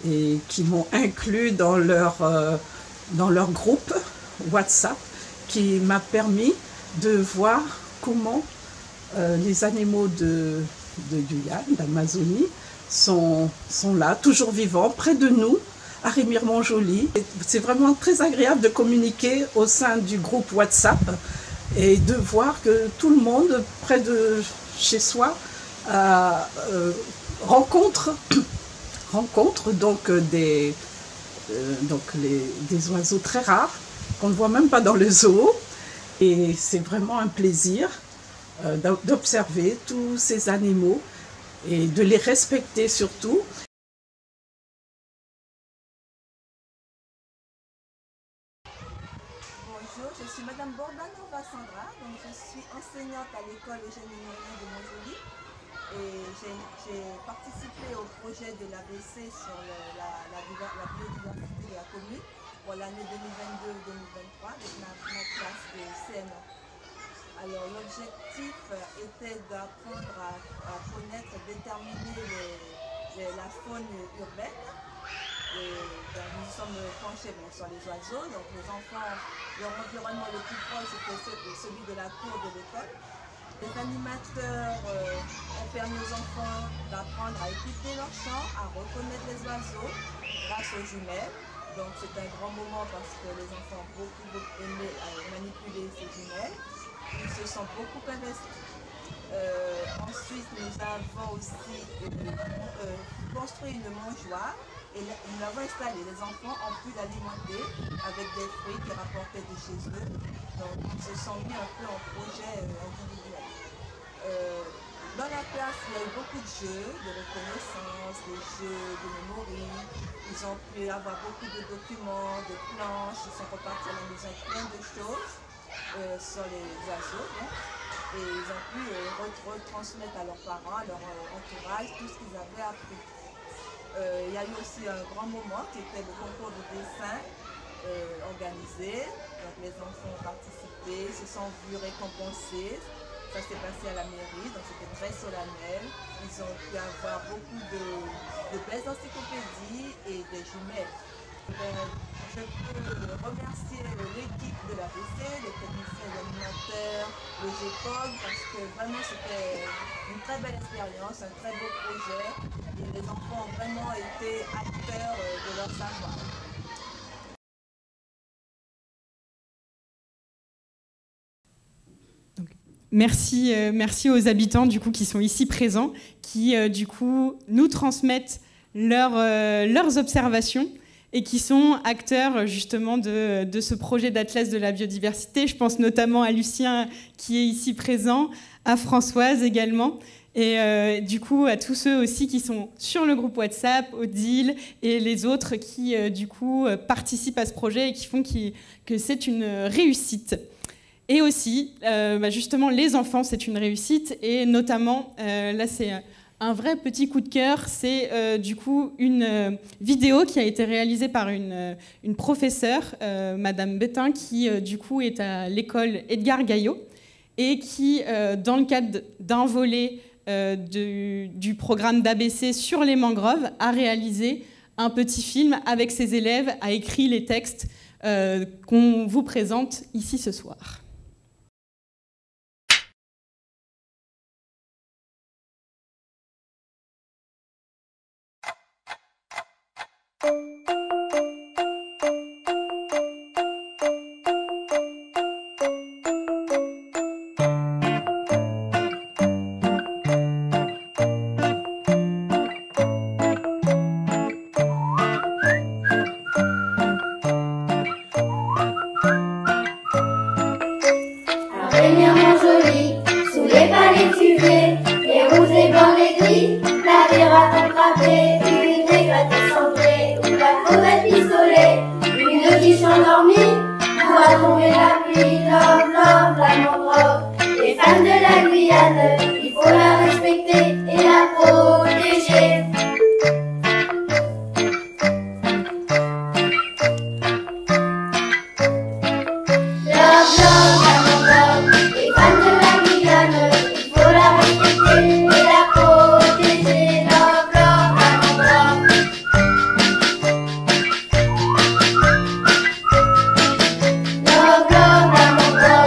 et qui m'ont inclus dans leur groupe WhatsApp qui m'a permis de voir comment les animaux de Guyane, d'Amazonie, sont là, toujours vivants, près de nous, à Remire-Montjoly. C'est vraiment très agréable de communiquer au sein du groupe WhatsApp et de voir que tout le monde, près de chez soi, rencontre rencontre donc des oiseaux très rares qu'on ne voit même pas dans le zoo. Et c'est vraiment un plaisir d'observer tous ces animaux et de les respecter surtout. Bonjour, je suis Madame Bordanova Sandra, donc je suis enseignante à l'école Eugénie Morin de Montjoly et j'ai participé au projet de l'ABC sur la biodiversité de la commune pour l'année 2022-2023 avec ma classe de CM1. Alors l'objectif était d'apprendre à connaître, déterminer la faune urbaine. Nous sommes penchés sur les oiseaux, donc les enfants, leur environnement le plus proche c'était celui de la cour de l'école. Les animateurs ont permis aux enfants d'apprendre à écouter leur chant, à reconnaître les oiseaux grâce aux jumelles. Donc c'est un grand moment parce que les enfants ont beaucoup aimé manipuler ces jumelles. Ils se sont beaucoup investis. Ensuite, nous avons aussi construit une mangeoire et nous l'avons installée. Les enfants ont pu l'alimenter avec des fruits qui rapportaient de chez eux. Donc, ils se sont mis un peu en projet individuel. Dans la classe, il y a eu beaucoup de jeux de reconnaissance, des jeux de mémoire. Ils ont pu avoir beaucoup de documents, de planches. Ils sont repartis à la maison avec plein de choses sur les oiseaux. Et ils ont pu retransmettre à leurs parents, à leur entourage, tout ce qu'ils avaient appris. Il y a eu aussi un grand moment qui était le concours de dessin organisé. Donc les enfants ont participé, se sont vus récompensés. Ça s'est passé à la mairie, donc c'était très solennel. Ils ont pu avoir beaucoup de belles encyclopédies et des jumelles. Je peux remercier l'équipe de l'ABC, les techniciens et animateurs, le GEPOG, parce que vraiment c'était une très belle expérience, un très beau projet. Et les enfants ont vraiment été acteurs de leur savoir. Merci, merci aux habitants du coup, qui sont ici présents, qui du coup, nous transmettent leurs observations et qui sont acteurs justement de ce projet d'Atlas de la biodiversité. Je pense notamment à Lucien qui est ici présent, à Françoise également, et du coup à tous ceux aussi qui sont sur le groupe WhatsApp, Odile et les autres qui du coup participent à ce projet et qui font que c'est une réussite. Et aussi, justement, les enfants, c'est une réussite. Et notamment, là, c'est un vrai petit coup de cœur. C'est du coup une vidéo qui a été réalisée par une professeure, Madame Bettin, qui du coup est à l'école Edgar Gaillot et qui, dans le cadre d'un volet du programme d'ABC sur les mangroves, a réalisé un petit film avec ses élèves, a écrit les textes qu'on vous présente ici ce soir. Rémir Montjoly, sous les palétuviers, les rouges, les blancs, les gris, la virate attrapée, une éclatée cendrée, ou la crevette pistolet, une quiche endormie, voit tomber la pluie, love, love, la mangrove, les fans de la Guyane, il faut la respecter et la protéger. Love, love, la mangrove.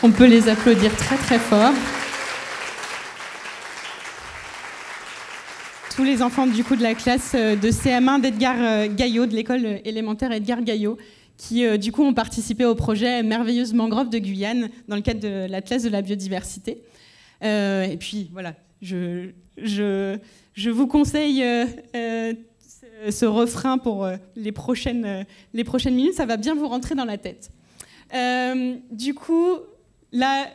On peut les applaudir très très fort. Tous les enfants du coup de la classe de CM1 d'Edgar Gaillot, de l'école élémentaire Edgar Gaillot, qui du coup ont participé au projet Merveilleuse Mangrove de Guyane dans le cadre de l'Atlas de la biodiversité. Et puis voilà, je vous conseille ce refrain pour les prochaines minutes, ça va bien vous rentrer dans la tête. Du coup, là,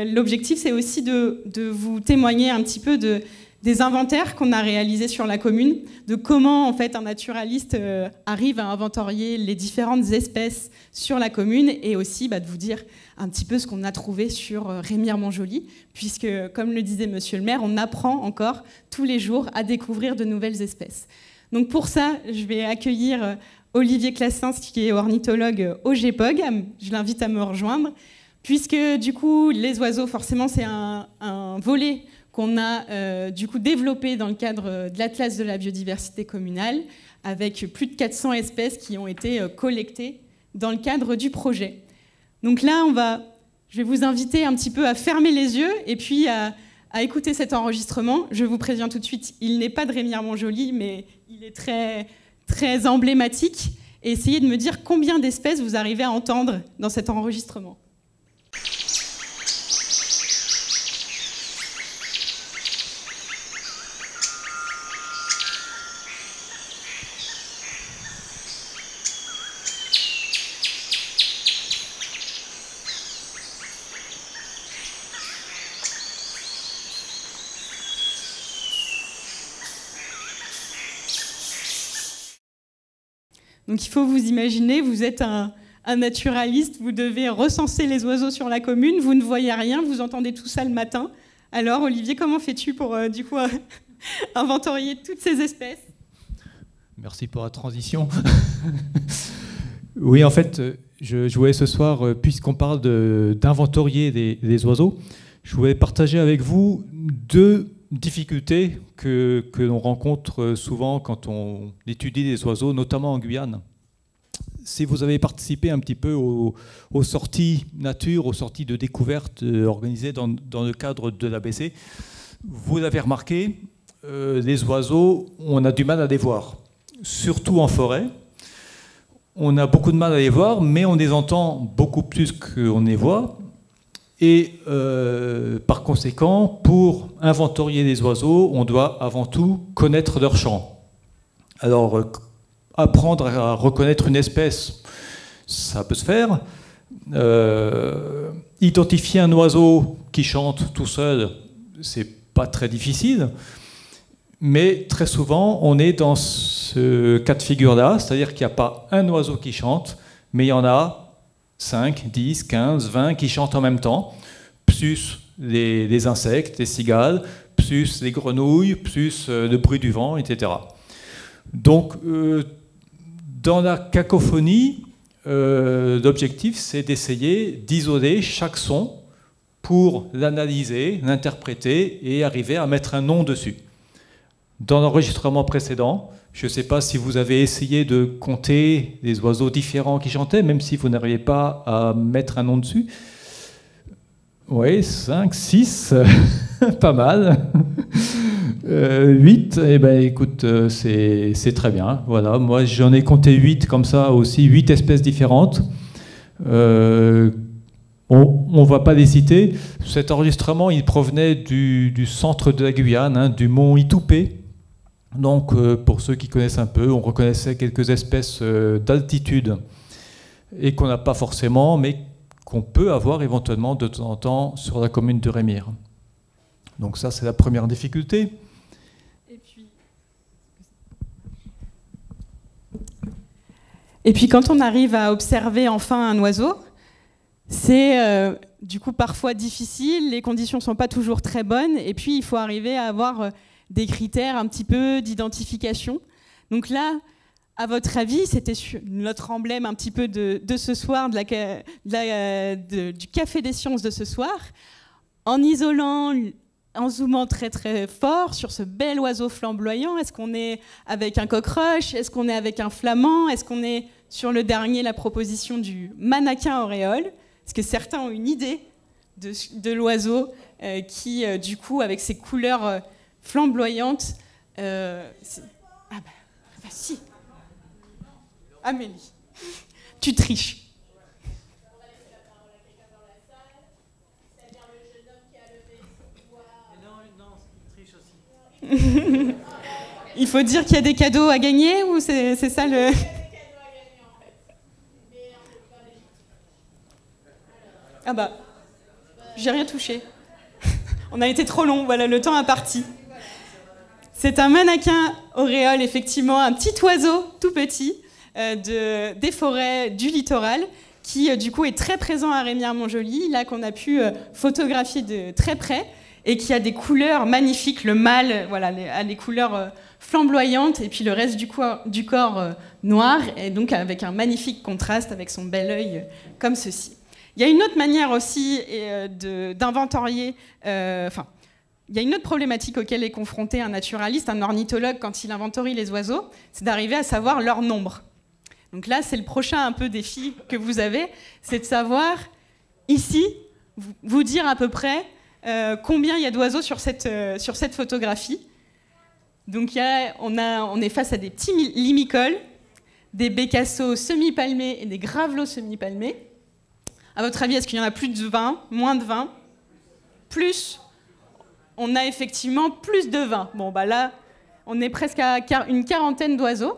l'objectif, c'est aussi de vous témoigner un petit peu des inventaires qu'on a réalisés sur la commune, de comment en fait un naturaliste arrive à inventorier les différentes espèces sur la commune, et aussi de vous dire un petit peu ce qu'on a trouvé sur Remire-Montjoly, puisque, comme le disait Monsieur le maire, on apprend encore tous les jours à découvrir de nouvelles espèces. Donc pour ça, je vais accueillir Olivier Classens, qui est ornithologue au GEPOG. Je l'invite à me rejoindre, puisque du coup, les oiseaux, forcément, c'est un volet qu'on a du coup développé dans le cadre de l'Atlas de la biodiversité communale, avec plus de 400 espèces qui ont été collectées dans le cadre du projet. Donc là, je vais vous inviter un petit peu à fermer les yeux et puis à écouter cet enregistrement. Je vous préviens tout de suite, il n'est pas de Remire-Montjoly, mais il est très, très emblématique. Et essayez de me dire combien d'espèces vous arrivez à entendre dans cet enregistrement. Donc il faut vous imaginer, vous êtes un naturaliste, vous devez recenser les oiseaux sur la commune, vous ne voyez rien, vous entendez tout ça le matin. Alors Olivier, comment fais-tu pour du coup inventorier toutes ces espèces? Merci pour la transition. Oui, en fait, je voulais ce soir, puisqu'on parle d'inventorier des oiseaux, je voulais partager avec vous deux difficultés que l'on rencontre souvent quand on étudie les oiseaux, notamment en Guyane. Si vous avez participé un petit peu aux sorties nature, aux sorties de découverte organisées dans le cadre de l'ABC, vous l'avez remarqué, les oiseaux, on a du mal à les voir, surtout en forêt. On a beaucoup de mal à les voir, mais on les entend beaucoup plus qu'on les voit. Et par conséquent, pour inventorier les oiseaux, on doit avant tout connaître leur chant. Alors, apprendre à reconnaître une espèce, ça peut se faire. Identifier un oiseau qui chante tout seul, c'est pas très difficile. Mais très souvent, on est dans ce cas de figure-là, c'est-à-dire qu'il n'y a pas un oiseau qui chante, mais il y en a 5, 10, 15, 20 qui chantent en même temps, plus les insectes, les cigales, plus les grenouilles, plus le bruit du vent, etc. Donc, dans la cacophonie, l'objectif, c'est d'essayer d'isoler chaque son pour l'analyser, l'interpréter et arriver à mettre un nom dessus. Dans l'enregistrement précédent, je ne sais pas si vous avez essayé de compter les oiseaux différents qui chantaient, même si vous n'arriviez pas à mettre un nom dessus. Oui, 5, 6, pas mal. 8, eh ben, écoute, c'est très bien. Voilà, moi, j'en ai compté 8 comme ça aussi, 8 espèces différentes. On ne va pas les citer. Cet enregistrement, il provenait du centre de la Guyane, hein, du mont Itoupé. Donc, pour ceux qui connaissent un peu, on reconnaissait quelques espèces d'altitude et qu'on n'a pas forcément, mais qu'on peut avoir éventuellement de temps en temps sur la commune de Remire. Donc ça, c'est la première difficulté. Et puis quand on arrive à observer enfin un oiseau, c'est du coup parfois difficile, les conditions ne sont pas toujours très bonnes, et puis il faut arriver à avoir des critères un petit peu d'identification. Donc là, à votre avis, c'était notre emblème un petit peu de ce soir, du Café des Sciences de ce soir, en isolant, en zoomant très très fort sur ce bel oiseau flamboyant. Est-ce qu'on est avec un coq-roche? Est-ce qu'on est avec un flamand? Est-ce qu'on est sur le dernier, la proposition du mannequin auréole? Est-ce que certains ont une idée de l'oiseau qui, du coup, avec ses couleurs flamboyantes... Ah bah si. Amélie, tu triches. Il faut dire qu'il y a des cadeaux à gagner ou c'est ça le... Ah bah, j'ai rien touché. On a été trop long, voilà, le temps a parti. C'est un mannequin auréole, effectivement, un petit oiseau tout petit des forêts du littoral qui, du coup, est très présent à Rémière-Montjoly, là qu'on a pu photographier de très près et qui a des couleurs magnifiques. Le mâle voilà, a des couleurs flamboyantes et puis le reste du corps noir, et donc avec un magnifique contraste avec son bel œil comme ceci. Il y a une autre manière aussi d'inventorier... il y a une autre problématique auquel est confronté un naturaliste, un ornithologue, quand il inventorie les oiseaux, c'est d'arriver à savoir leur nombre. Donc là, c'est le prochain un peu défi que vous avez, c'est de savoir, ici, vous dire à peu près combien il y a d'oiseaux sur cette photographie. Donc on est face à des petits limicoles, des bécassos semi-palmés et des gravelots semi-palmés. À votre avis, est-ce qu'il y en a plus de 20, moins de 20? Plus? On a effectivement plus de 20. Bon, bah là, on est presque à une quarantaine d'oiseaux.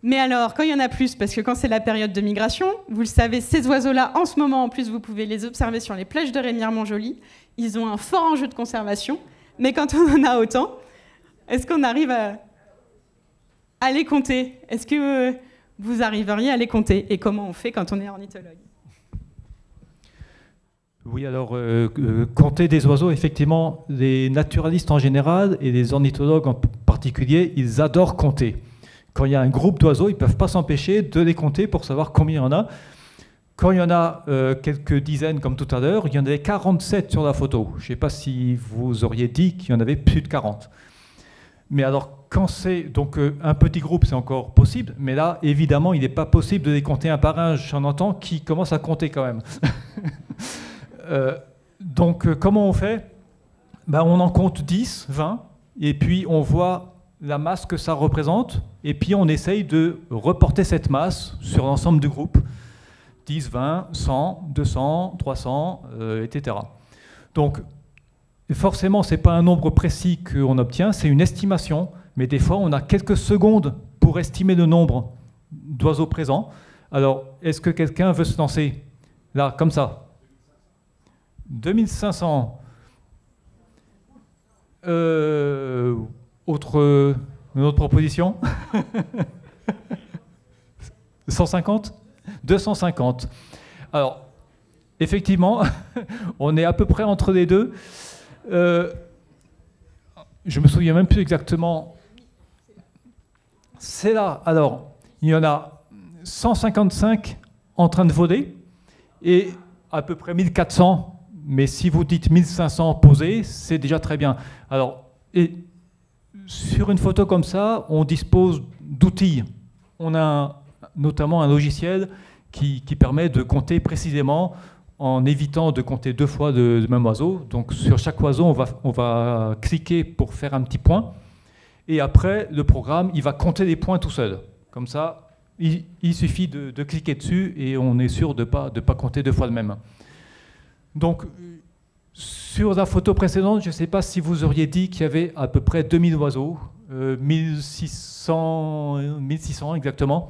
Mais alors, quand il y en a plus, parce que quand c'est la période de migration, vous le savez, ces oiseaux-là, en ce moment, en plus, vous pouvez les observer sur les plages de Rémière-Montjoly. Ils ont un fort enjeu de conservation. Mais quand on en a autant, est-ce qu'on arrive à les compter? Est-ce que vous arriveriez à les compter? Et comment on fait quand on est ornithologue? Oui, alors, compter des oiseaux, effectivement, les naturalistes en général et les ornithologues en particulier, ils adorent compter. Quand il y a un groupe d'oiseaux, ils ne peuvent pas s'empêcher de les compter pour savoir combien il y en a. Quand il y en a quelques dizaines, comme tout à l'heure, il y en avait 47 sur la photo. Je ne sais pas si vous auriez dit qu'il y en avait plus de 40. Mais alors, quand c'est donc un petit groupe, c'est encore possible. Mais là, évidemment, il n'est pas possible de les compter un par un. J'en entends qui commencent à compter quand même. Donc, comment on fait? Ben, on en compte 10, 20, et puis on voit la masse que ça représente, et puis on essaye de reporter cette masse sur l'ensemble du groupe. 10, 20, 100, 200, 300, etc. Donc, forcément, ce n'est pas un nombre précis qu'on obtient, c'est une estimation, mais des fois, on a quelques secondes pour estimer le nombre d'oiseaux présents. Alors, est-ce que quelqu'un veut se lancer? Là, comme ça. 2500. Une autre proposition? 150? 250. Alors, effectivement, on est à peu près entre les deux. Je me souviens même plus exactement. C'est là. Alors, il y en a 155 en train de voler et à peu près 1400. Mais si vous dites 1500 posés, c'est déjà très bien. Alors, et sur une photo comme ça, on dispose d'outils. On a notamment un logiciel qui permet de compter précisément en évitant de compter deux fois le même oiseau. Donc sur chaque oiseau, on va cliquer pour faire un petit point. Et après, le programme, il va compter les points tout seul. Comme ça, il suffit de cliquer dessus et on est sûr de ne pas compter deux fois le même. Donc, sur la photo précédente, je ne sais pas si vous auriez dit qu'il y avait à peu près 2000 oiseaux, 1600 exactement.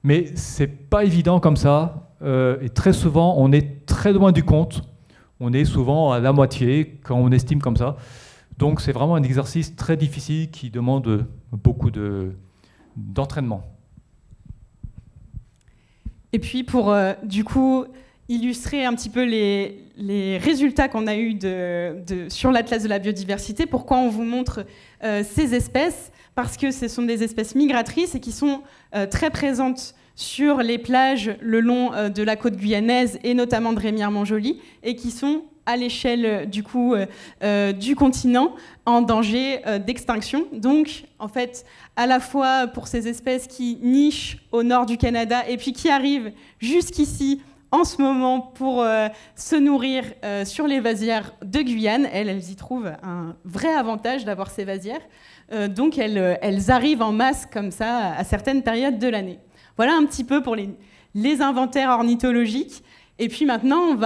Mais ce n'est pas évident comme ça. Et très souvent, on est très loin du compte. On est souvent à la moitié quand on estime comme ça. Donc, c'est vraiment un exercice très difficile qui demande beaucoup d'entraînement. Et puis, pour du coup illustrer un petit peu les résultats qu'on a eus sur l'Atlas de la biodiversité, pourquoi on vous montre ces espèces? Parce que ce sont des espèces migratrices et qui sont très présentes sur les plages le long de la côte guyanaise et notamment de Rémière-Montjoly et qui sont à l'échelle du coup du continent en danger d'extinction. Donc en fait, à la fois pour ces espèces qui nichent au nord du Canada et puis qui arrivent jusqu'ici en ce moment pour se nourrir sur les vasières de Guyane. Elles y trouvent un vrai avantage d'avoir ces vasières. Donc elles arrivent en masse comme ça à certaines périodes de l'année. Voilà un petit peu pour les inventaires ornithologiques. Et puis maintenant,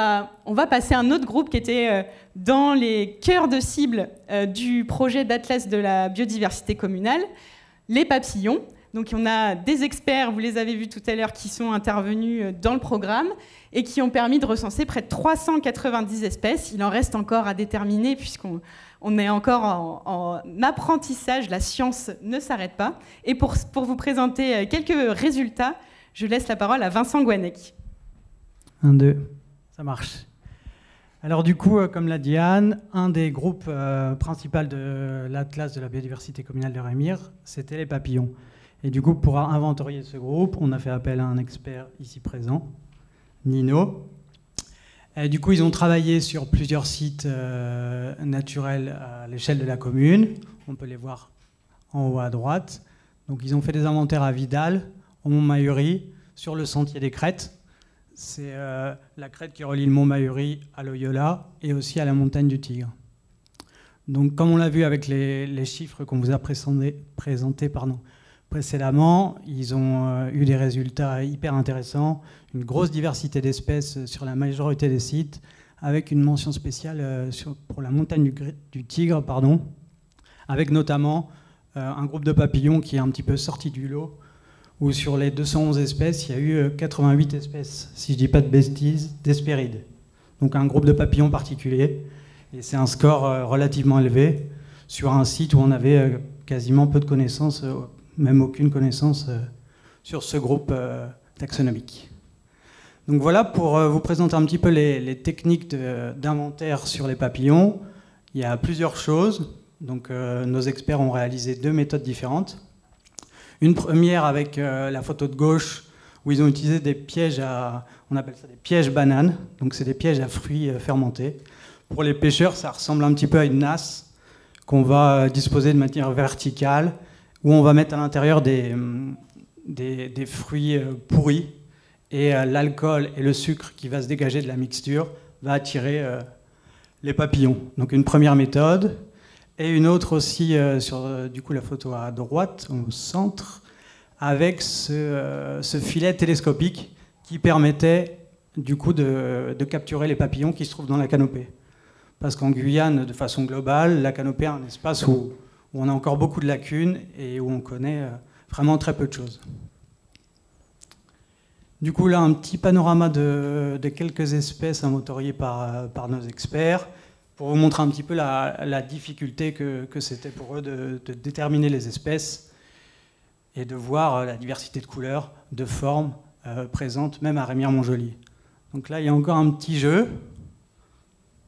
on va passer à un autre groupe qui était dans les cœurs de cible du projet d'Atlas de la biodiversité communale, les papillons. Donc on a des experts, vous les avez vus tout à l'heure, qui sont intervenus dans le programme et qui ont permis de recenser près de 390 espèces. Il en reste encore à déterminer puisqu'on est encore en apprentissage, la science ne s'arrête pas. Et pour vous présenter quelques résultats, je laisse la parole à Vincent Guanec. 1, 2, ça marche. Alors du coup, comme l'a dit Anne, un des groupes principaux de l'Atlas de la biodiversité communale de Rémire, c'était les papillons. Et du coup, pour inventorier ce groupe, on a fait appel à un expert ici présent, Nino. Et du coup, ils ont travaillé sur plusieurs sites naturels à l'échelle de la commune. On peut les voir en haut à droite. Donc ils ont fait des inventaires à Vidal, au Mont-Mahury, sur le sentier des crêtes. C'est la crête qui relie le Mont-Mahury à Loyola et aussi à la montagne du Tigre. Donc, comme on l'a vu avec les chiffres qu'on vous a présentés précédemment, ils ont eu des résultats hyper intéressants, une grosse diversité d'espèces sur la majorité des sites, avec une mention spéciale pour la montagne du Tigre, avec notamment un groupe de papillons qui est un petit peu sorti du lot, où sur les 211 espèces, il y a eu 88 espèces, si je ne dis pas de bêtises, d'hespérides. Donc un groupe de papillons particulier. Et c'est un score relativement élevé sur un site où on avait quasiment peu de connaissances, même aucune connaissance sur ce groupe taxonomique. Donc voilà pour vous présenter un petit peu les techniques d'inventaire sur les papillons. Il y a plusieurs choses. Donc nos experts ont réalisé 2 méthodes différentes. Une première avec la photo de gauche, où ils ont utilisé des pièges on appelle ça des pièges bananes, donc c'est des pièges à fruits fermentés. Pour les pêcheurs, ça ressemble un petit peu à une nasse qu'on va disposer de manière verticale, où on va mettre à l'intérieur des fruits pourris, et l'alcool et le sucre qui va se dégager de la mixture va attirer les papillons. Donc une première méthode. Et une autre aussi sur du coup, la photo à droite, au centre, avec ce filet télescopique qui permettait du coup, de capturer les papillons qui se trouvent dans la canopée. Parce qu'en Guyane, de façon globale, la canopée est un espace où on a encore beaucoup de lacunes et où on connaît vraiment très peu de choses. Du coup, là, un petit panorama de quelques espèces inventoriées par nos experts, pour vous montrer un petit peu la difficulté que c'était pour eux de déterminer les espèces et de voir la diversité de couleurs, de formes présentes même à Remire-Montjoly. Donc là, il y a encore un petit jeu.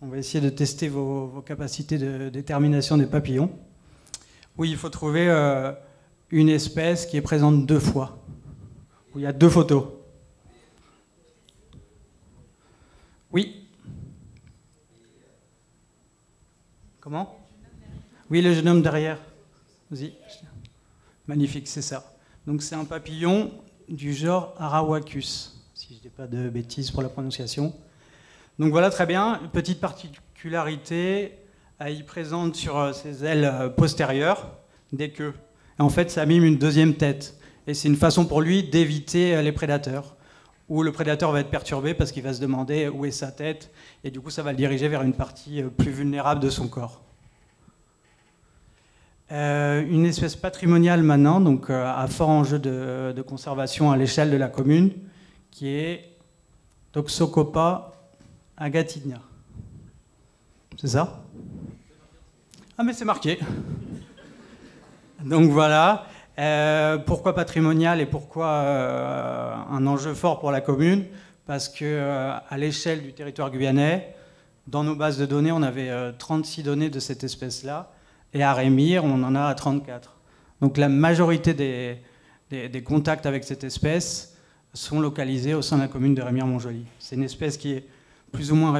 On va essayer de tester vos capacités de détermination des papillons. Oui, il faut trouver une espèce qui est présente 2 fois, où il y a 2 photos. Oui. Comment? Oui, le jeune homme derrière. Vas-y. Magnifique, c'est ça. Donc c'est un papillon du genre Arawacus, si je ne dis pas de bêtises pour la prononciation. Donc voilà, très bien. Une petite particularité, il présente sur ses ailes postérieures des queues. Et en fait, ça mime une 2e tête. Et c'est une façon pour lui d'éviter les prédateurs, où le prédateur va être perturbé parce qu'il va se demander où est sa tête, et du coup ça va le diriger vers une partie plus vulnérable de son corps. Une espèce patrimoniale maintenant, donc à fort enjeu de conservation à l'échelle de la commune, qui est Toxocopa agatina. C'est ça? Ah mais c'est marqué. Donc voilà. Pourquoi patrimonial et pourquoi un enjeu fort pour la commune? Parce qu'à l'échelle du territoire guyanais, dans nos bases de données, on avait 36 données de cette espèce-là, et à Rémire, on en a 34. Donc la majorité des contacts avec cette espèce sont localisés au sein de la commune de Remire-Montjoly. C'est une espèce qui est plus ou moins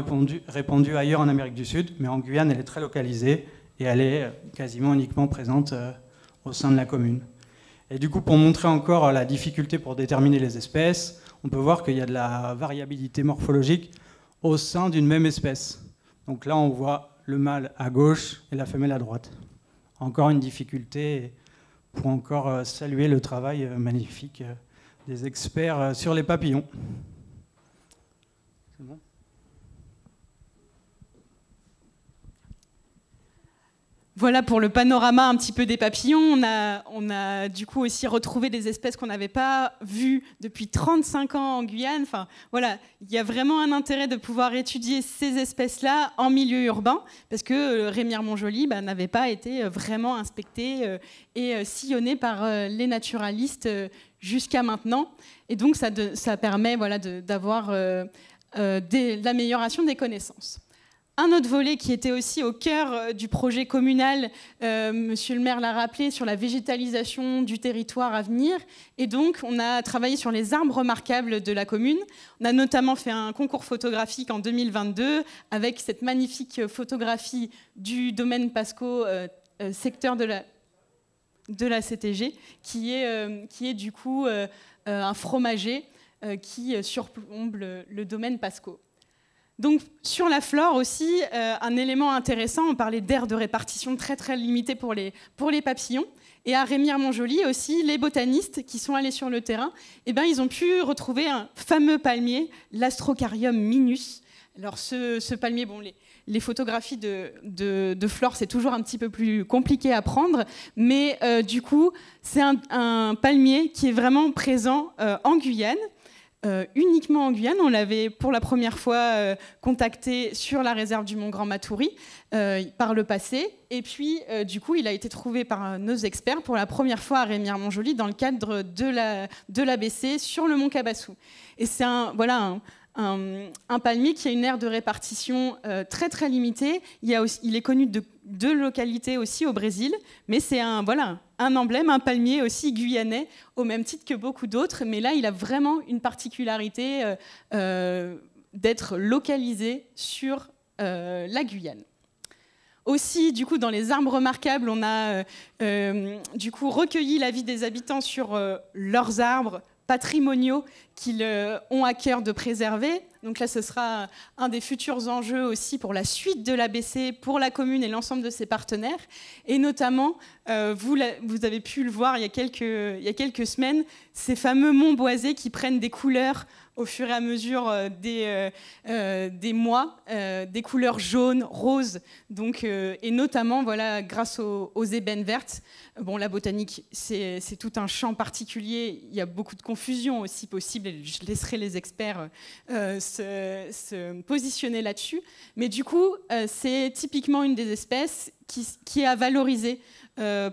répandue ailleurs en Amérique du Sud, mais en Guyane, elle est très localisée, et elle est quasiment uniquement présente au sein de la commune. Et du coup, pour montrer encore la difficulté pour déterminer les espèces, on peut voir qu'il y a de la variabilité morphologique au sein d'une même espèce. Donc là, on voit le mâle à gauche et la femelle à droite. Encore une difficulté pour encore saluer le travail magnifique des experts sur les papillons. C'est bon ? Voilà pour le panorama un petit peu des papillons. On a du coup aussi retrouvé des espèces qu'on n'avait pas vues depuis 35 ans en Guyane. Enfin, voilà, il y a vraiment un intérêt de pouvoir étudier ces espèces-là en milieu urbain, parce que Remire-Montjoly n'avait pas été vraiment inspecté et sillonné par les naturalistes jusqu'à maintenant. Et donc ça permet voilà, d'avoir l'amélioration des connaissances. Un autre volet qui était aussi au cœur du projet communal, Monsieur le maire l'a rappelé, sur la végétalisation du territoire à venir. Et donc, on a travaillé sur les arbres remarquables de la commune. On a notamment fait un concours photographique en 2022 avec cette magnifique photographie du domaine Pasco, secteur de la CTG, qui est du coup un fromager qui surplombe le domaine Pasco. Donc, sur la flore aussi, un élément intéressant, on parlait d'aires de répartition très très limitées pour les papillons. Et à Remire-Montjoly aussi, les botanistes qui sont allés sur le terrain, ils ont pu retrouver un fameux palmier, l'Astrocarium minus. Alors ce palmier, bon, les photographies de flore, c'est toujours un petit peu plus compliqué à prendre, mais du coup, c'est un palmier qui est vraiment présent en Guyane. Uniquement en Guyane. On l'avait pour la première fois contacté sur la réserve du Mont Grand Matoury par le passé. Et puis, du coup, il a été trouvé par nos experts pour la première fois à Remire-Montjoly dans le cadre de l'ABC sur le Mont Cabassou. Et c'est un palmier qui a une aire de répartition très très limitée. Il est connu de deux localités aussi au Brésil, mais c'est un emblème, un palmier aussi guyanais, au même titre que beaucoup d'autres. Mais là, il a vraiment une particularité d'être localisé sur la Guyane. Aussi, du coup, dans les arbres remarquables, on a du coup recueilli l'avis des habitants sur leurs arbres patrimoniaux qu'ils ont à cœur de préserver. Donc là, ce sera un des futurs enjeux aussi pour la suite de l'ABC, pour la commune et l'ensemble de ses partenaires. Et notamment, vous avez pu le voir il y a quelques semaines, ces fameux monts boisés qui prennent des couleurs au fur et à mesure des mois, des couleurs jaunes, roses, donc, et notamment voilà, grâce aux ébènes vertes. Bon, la botanique, c'est tout un champ particulier, il y a beaucoup de confusion aussi possible, et je laisserai les experts se positionner là-dessus. Mais du coup, c'est typiquement une des espèces qui est à valoriser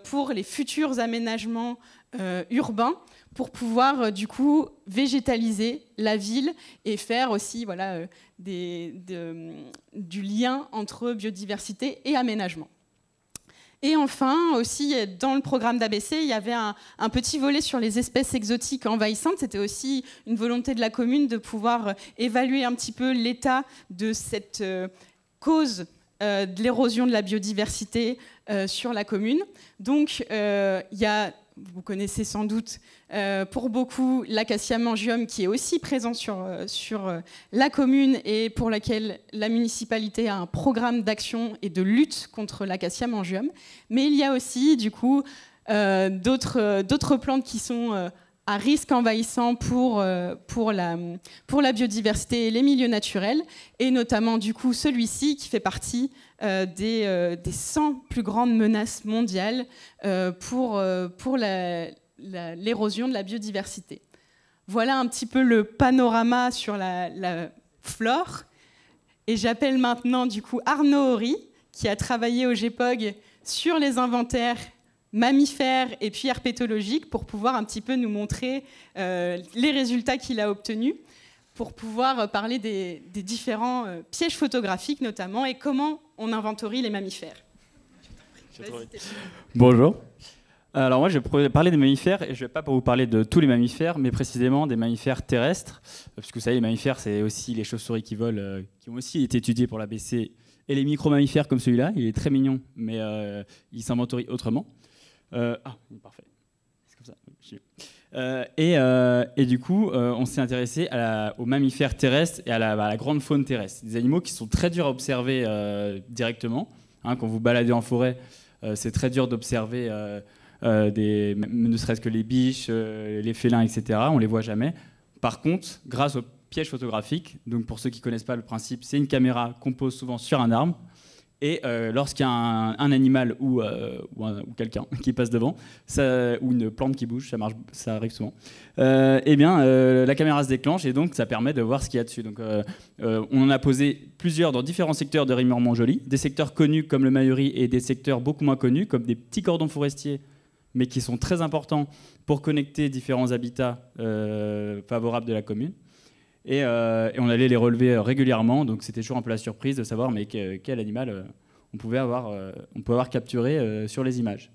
pour les futurs aménagements urbains, pour pouvoir du coup végétaliser la ville et faire aussi voilà, du lien entre biodiversité et aménagement. Et enfin, aussi, dans le programme d'ABC, il y avait un petit volet sur les espèces exotiques envahissantes. C'était aussi une volonté de la commune de pouvoir évaluer un petit peu l'état de cette cause de l'érosion de la biodiversité sur la commune. Donc, il y a, vous connaissez sans doute pour beaucoup l'acacia mangium qui est aussi présent sur la commune et pour laquelle la municipalité a un programme d'action et de lutte contre l'acacia mangium. Mais il y a aussi du coup d'autres plantes qui sont à risque envahissant pour la biodiversité et les milieux naturels, et notamment du coup celui-ci qui fait partie des 100 plus grandes menaces mondiales pour l'érosion de la biodiversité. Voilà un petit peu le panorama sur la flore. Et j'appelle maintenant du coup Arnaud Horry, qui a travaillé au GEPOG sur les inventaires mammifères et puis herpétologiques pour pouvoir un petit peu nous montrer les résultats qu'il a obtenus, pour pouvoir parler des différents pièges photographiques notamment et comment on inventorie les mammifères. Bonjour. Alors moi je vais parler des mammifères et je ne vais pas vous parler de tous les mammifères, mais précisément des mammifères terrestres, parce que vous savez les mammifères c'est aussi les chauves-souris qui volent, qui ont aussi été étudiés pour l'ABC, et les micro-mammifères comme celui-là, il est très mignon, mais il s'inventorie autrement. Parfait. C'est comme ça. Et du coup, on s'est intéressé aux mammifères terrestres et à la grande faune terrestre. Des animaux qui sont très durs à observer directement. Hein, quand vous baladez en forêt, c'est très dur d'observer ne serait-ce que les biches, les félins, etc. On ne les voit jamais. Par contre, grâce au piège photographique, donc pour ceux qui ne connaissent pas le principe, c'est une caméra qu'on pose souvent sur un arbre. Et lorsqu'il y a un animal ou quelqu'un qui passe devant, ou une plante qui bouge, ça arrive souvent, la caméra se déclenche et donc ça permet de voir ce qu'il y a dessus. Donc, on en a posé plusieurs dans différents secteurs de Rémire-Montjoly, des secteurs connus comme le Mahury et des secteurs beaucoup moins connus comme des petits cordons forestiers, mais qui sont très importants pour connecter différents habitats favorables de la commune. Et on allait les relever régulièrement, donc c'était toujours un peu la surprise de savoir mais quel animal on peut avoir capturé sur les images.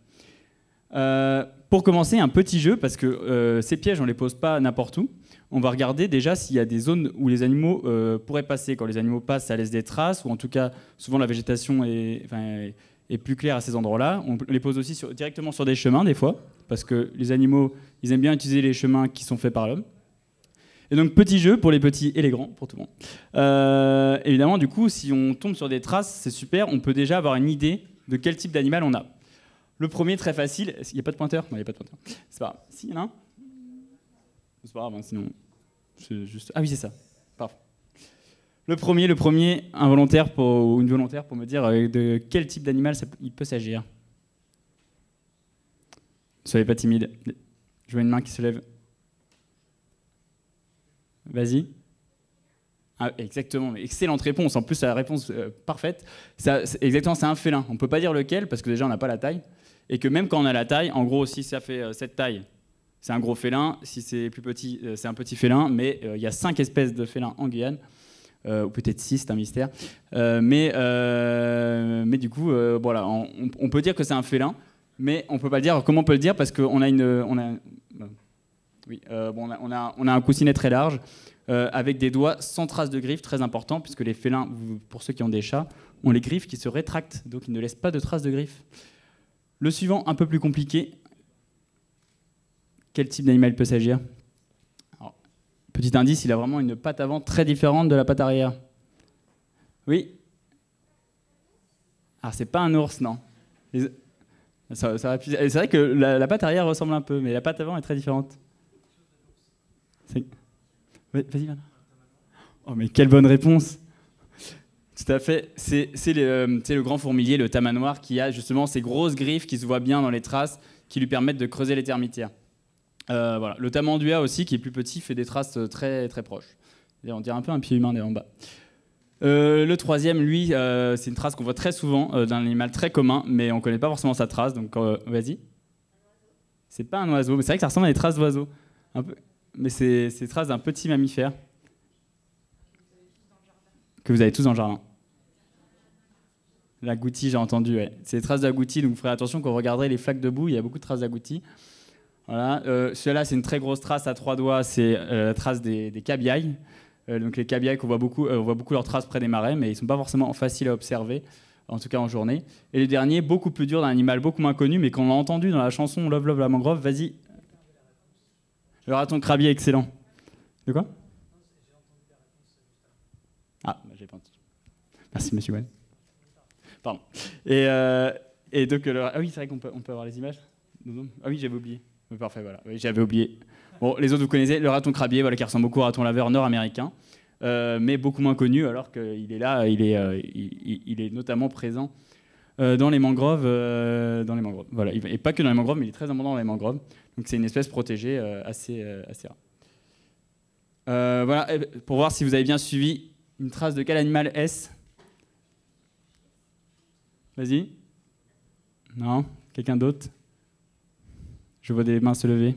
Pour commencer, un petit jeu, parce que ces pièges, on ne les pose pas n'importe où. On va regarder déjà s'il y a des zones où les animaux pourraient passer. Quand les animaux passent, ça laisse des traces, ou en tout cas, souvent la végétation est plus claire à ces endroits-là. On les pose aussi directement sur des chemins, des fois, parce que les animaux, ils aiment bien utiliser les chemins qui sont faits par l'homme. Et donc, petit jeu pour les petits et les grands, pour tout le monde. Évidemment, du coup, si on tombe sur des traces, c'est super, on peut déjà avoir une idée de quel type d'animal on a. Le premier, très facile. Il n'y a pas de pointeur? Non, il n'y a pas de pointeur. C'est pas grave. Si, il y en a un? C'est pas grave, hein, sinon... Juste... Ah oui, c'est ça. Parfait. Le premier, un volontaire ou une volontaire pour me dire de quel type d'animal il peut s'agir. Ne soyez pas timide. Je vois une main qui se lève. Vas-y. Ah, exactement, excellente réponse. En plus, c'est la réponse parfaite. Exactement, c'est un félin. On ne peut pas dire lequel parce que déjà, on n'a pas la taille. Et que même quand on a la taille, en gros, si ça fait cette taille, c'est un gros félin. Si c'est plus petit, c'est un petit félin. Mais il y a 5 espèces de félins en Guyane. Ou peut-être 6, c'est un mystère. Mais du coup, voilà, on peut dire que c'est un félin. Mais on ne peut pas le dire. Comment on peut le dire? Parce qu'on a on a un coussinet très large avec des doigts sans traces de griffes, très important, puisque les félins, pour ceux qui ont des chats, ont les griffes qui se rétractent, donc ils ne laissent pas de traces de griffes. Le suivant, un peu plus compliqué. Quel type d'animal il peut s'agir? Petit indice, il a vraiment une patte avant très différente de la patte arrière. Oui? Ah, c'est pas un ours, non. C'est vrai que la patte arrière ressemble un peu, mais la patte avant est très différente. Vas-y, Bernard. Oh, mais quelle bonne réponse! Tout à fait. C'est le grand fourmilier, le tamanoir, qui a justement ces grosses griffes qui se voient bien dans les traces, qui lui permettent de creuser les termitières. Voilà. Le tamandua aussi, qui est plus petit, fait des traces très, très proches. On dirait un peu un pied humain en bas. Le troisième, lui, c'est une trace qu'on voit très souvent d'un animal très commun, mais on ne connaît pas forcément sa trace. Donc, vas-y. C'est pas un oiseau, mais c'est vrai que ça ressemble à des traces d'oiseaux. Un peu. Mais c'est des traces d'un petit mammifère que vous avez tous dans le jardin. L'agouti, j'ai entendu, ouais. C'est des traces d'agouti, donc vous ferez attention quand vous regarderez les flaques de boue, il y a beaucoup de traces d'agouti. Voilà. Celui-là, c'est une très grosse trace à 3 doigts, c'est la trace des cabiailles. Donc les cabiailles, on voit beaucoup leurs traces près des marais, mais ils ne sont pas forcément faciles à observer, en tout cas en journée. Et les derniers, beaucoup plus durs, d'un animal beaucoup moins connu, mais qu'on a entendu dans la chanson Love Love la mangrove. Vas-y. Le raton crabier, excellent. De quoi? Ah, j'ai pas entendu. Merci, monsieur Wen. Pardon. Et donc, ah oui, c'est vrai qu'on peut avoir les images. Ah oui, j'avais oublié. Parfait, voilà. Oui, j'avais oublié. Bon, les autres, vous connaissez. Le raton crabier, voilà, qui ressemble beaucoup au raton laveur nord-américain, mais beaucoup moins connu, alors qu'il est là, il est notamment présent dans les mangroves. Voilà. Et pas que dans les mangroves, mais il est très abondant dans les mangroves. Donc c'est une espèce protégée assez rare. Voilà, pour voir si vous avez bien suivi, une trace de quel animal est-ce? Vas-y. Non? Quelqu'un d'autre? Je vois des mains se lever.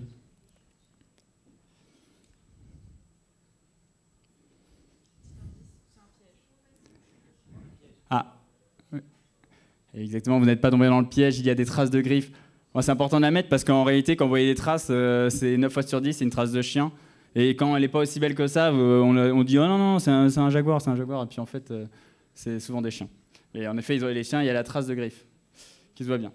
Ah. Exactement, vous n'êtes pas tombé dans le piège, il y a des traces de griffes. Bon, c'est important de la mettre parce qu'en réalité, quand vous voyez des traces, c'est 9 fois sur 10, c'est une trace de chien. Et quand elle n'est pas aussi belle que ça, on dit « Oh non, non, c'est un jaguar, c'est un jaguar ». Et puis en fait, c'est souvent des chiens. Et en effet, les chiens, il y a la trace de griffe qui se voit bien.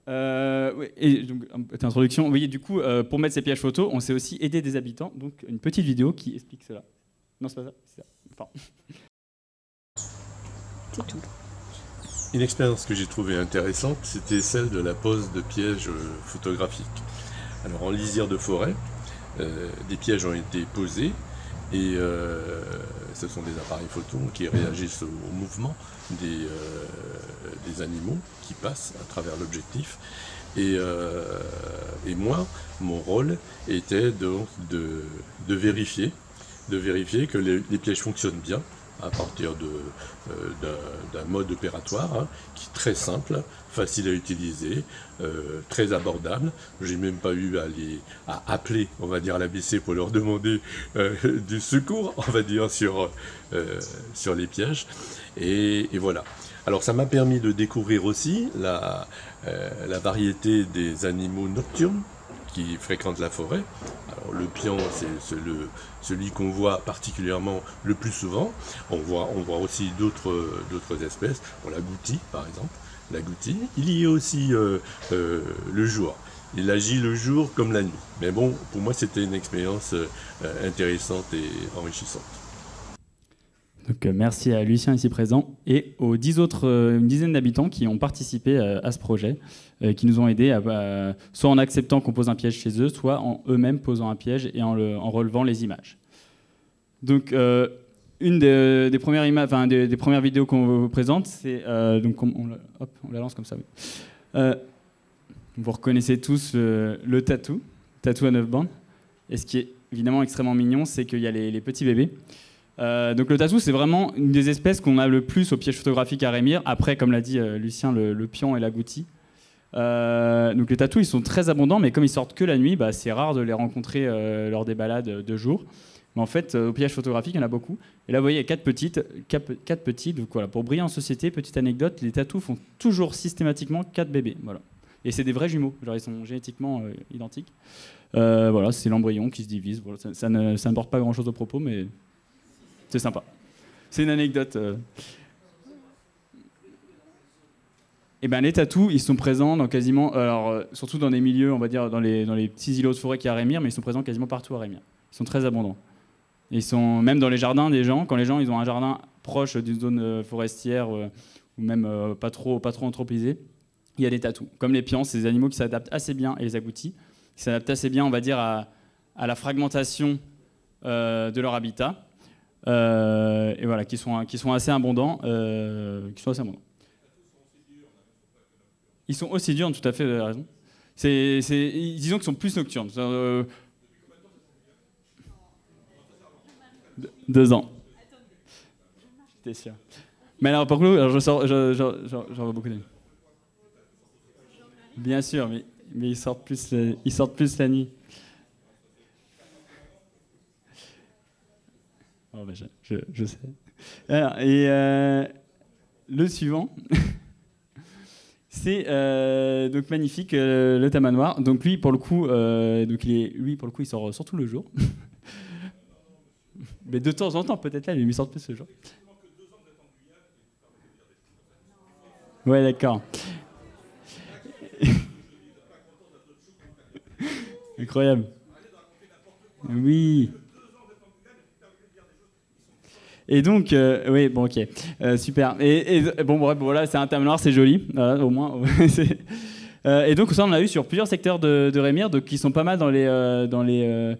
Oui, et donc, petite introduction. Vous voyez, du coup, pour mettre ces pièges photos, on s'est aussi aidé des habitants. Donc, une petite vidéo qui explique cela. Non, c'est pas ça. C'est ça. Enfin. C'est tout. Une expérience que j'ai trouvée intéressante, c'était celle de la pose de pièges photographiques. Alors, en lisière de forêt, des pièges ont été posés et ce sont des appareils photo qui réagissent au mouvement des animaux qui passent à travers l'objectif. Et moi, mon rôle était donc de vérifier que les pièges fonctionnent bien à partir d'un mode opératoire qui est très simple, facile à utiliser, très abordable. J'ai même pas eu à appeler, on va dire, l'ABC pour leur demander du secours, on va dire, sur les pièges. Et voilà. Alors ça m'a permis de découvrir aussi la variété des animaux nocturnes qui fréquentent la forêt. Alors le pion, c'est celui qu'on voit particulièrement le plus souvent. On voit aussi d'autres espèces. Bon, l'agouti, par exemple. L'agouti, il y a aussi le jour. Il agit le jour comme la nuit. Mais bon, pour moi, c'était une expérience intéressante et enrichissante. Donc merci à Lucien ici présent et aux une dizaine d'habitants qui ont participé à ce projet, qui nous ont aidés soit en acceptant qu'on pose un piège chez eux, soit en eux-mêmes posant un piège et en relevant les images. Donc une des premières vidéos qu'on vous présente, c'est donc on la lance comme ça. Oui. Vous reconnaissez tous le tatou à 9 bandes. Et ce qui est évidemment extrêmement mignon, c'est qu'il y a les petits bébés. Donc le tatou, c'est vraiment une des espèces qu'on a le plus au piège photographique à Rémire. Après, comme l'a dit Lucien, le pion et l'agouti. Donc les tatous, ils sont très abondants, mais comme ils sortent que la nuit, c'est rare de les rencontrer lors des balades de jour. Mais en fait, au piège photographique, il y en a beaucoup. Et là, vous voyez, il y a 4 petits. Donc voilà, pour briller en société, petite anecdote, les tatous font toujours systématiquement 4 bébés. Voilà. Et c'est des vrais jumeaux, genre ils sont génétiquement identiques. Voilà, c'est l'embryon qui se divise. Voilà, ça ne porte pas grand-chose au propos, mais c'est sympa. C'est une anecdote. Et les tatous, ils sont présents dans quasiment, surtout dans des milieux, on va dire, dans les petits îlots de forêt qu'il y a à Rémire, mais ils sont présents quasiment partout à Rémire. Ils sont très abondants. Et ils sont même dans les jardins des gens, quand les gens ils ont un jardin proche d'une zone forestière ou même pas trop anthropisé, il y a des tatous. Comme les pions, c'est des animaux qui s'adaptent assez bien, et les agoutis, qui s'adaptent assez bien, on va dire, à la fragmentation de leur habitat. Et voilà, qui sont assez abondants. Ils sont aussi durs, tout à fait, vous avez raison. Disons qu'ils sont plus nocturnes. 2 ans. J'étais sûr. Mais alors, pour le coup, j'en vois beaucoup d'amis. Bien sûr, mais ils sortent plus la nuit. Oh, je sais. Alors, et le suivant, c'est donc magnifique, le tamanoir. Donc lui, pour le coup, il sort surtout le jour. Mais de temps en temps, peut-être là, il sort plus le jour. Ouais, d'accord. Incroyable. Oui. Et donc, oui, bon, ok, super. Et bon, bref, voilà, c'est un tamanoir, c'est joli, voilà, au moins. Et donc, ça, on a eu sur plusieurs secteurs de Rémire, donc qui sont pas mal dans les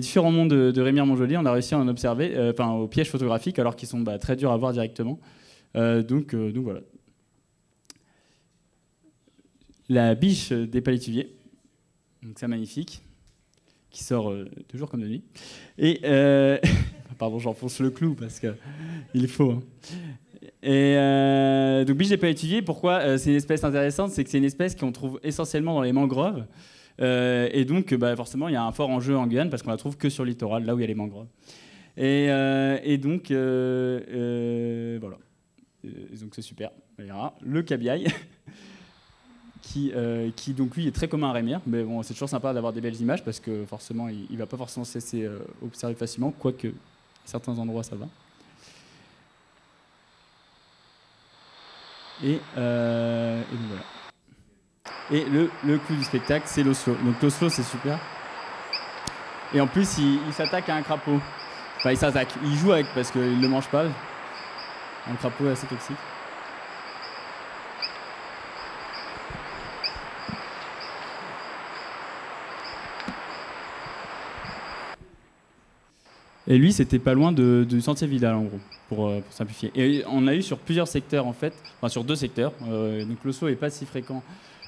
différents mondes de Rémire-Montjoly. On a réussi à en observer, au piège photographique, alors qu'ils sont très durs à voir directement. Donc voilà. La biche des palétuviers, donc c'est magnifique, qui sort de jour comme de nuit. Et pardon, j'enfonce le clou parce qu'il faut. Hein. Et donc biche des palétuviers, pourquoi c'est une espèce intéressante, c'est que c'est une espèce qu'on trouve essentiellement dans les mangroves. Et donc forcément il y a un fort enjeu en Guyane parce qu'on la trouve que sur le littoral, là où il y a les mangroves. Et donc voilà. Donc c'est super. Le cabiai. Qui donc lui est très commun à Rémire, mais bon, c'est toujours sympa d'avoir des belles images parce que forcément il va pas forcément se laisser observer facilement, quoique à certains endroits ça va. Et donc voilà. Et le clou du spectacle, c'est l'oslo. Donc l'oslo, c'est super. Et en plus, il s'attaque à un crapaud. Enfin, il s'attaque. Il joue avec parce qu'il ne le mange pas. Un crapaud assez toxique. Et lui, c'était pas loin du Sentier Vidal, en gros, pour simplifier. Et on a eu sur plusieurs secteurs, en fait, enfin sur 2 secteurs. Donc l'oslo n'est pas si fréquent.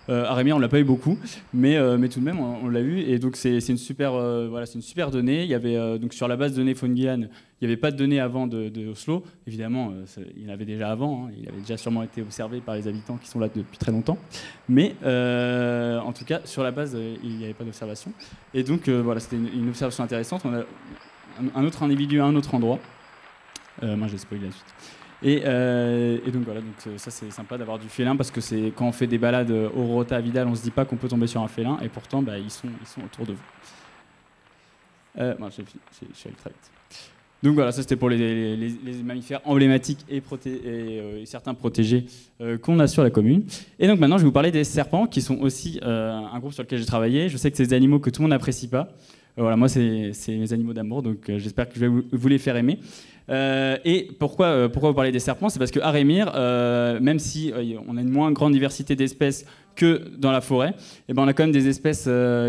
À Rémire, on l'a pas eu beaucoup, mais tout de même, on l'a eu. Et donc c'est une super, voilà, c'est une super donnée. Il y avait donc sur la base de données Faune Guyane, il n'y avait pas de données avant de Oslo. Évidemment, il y en avait déjà avant. Hein. Il avait déjà sûrement été observé par les habitants qui sont là depuis très longtemps. Mais en tout cas, sur la base, il n'y avait pas d'observation. Et donc voilà, c'était une observation intéressante. On a un autre individu à un autre endroit. Moi, j'ai spoilé la suite. Et donc voilà, donc ça c'est sympa d'avoir du félin parce que c'est quand on fait des balades au Rota à Vidal, on se dit pas qu'on peut tomber sur un félin et pourtant bah, ils sont autour de vous. Bon, je suis allé très vite. Donc voilà, ça c'était pour les mammifères emblématiques et certains protégés qu'on a sur la commune. Et donc maintenant je vais vous parler des serpents qui sont aussi un groupe sur lequel j'ai travaillé. Je sais que c'est des animaux que tout le monde n'apprécie pas. Voilà, moi c'est mes animaux d'amour, donc j'espère que je vais vous les faire aimer. Et pourquoi vous parlez des serpents? C'est parce qu'à Rémire, même si on a une moins grande diversité d'espèces que dans la forêt, et ben on a quand même des espèces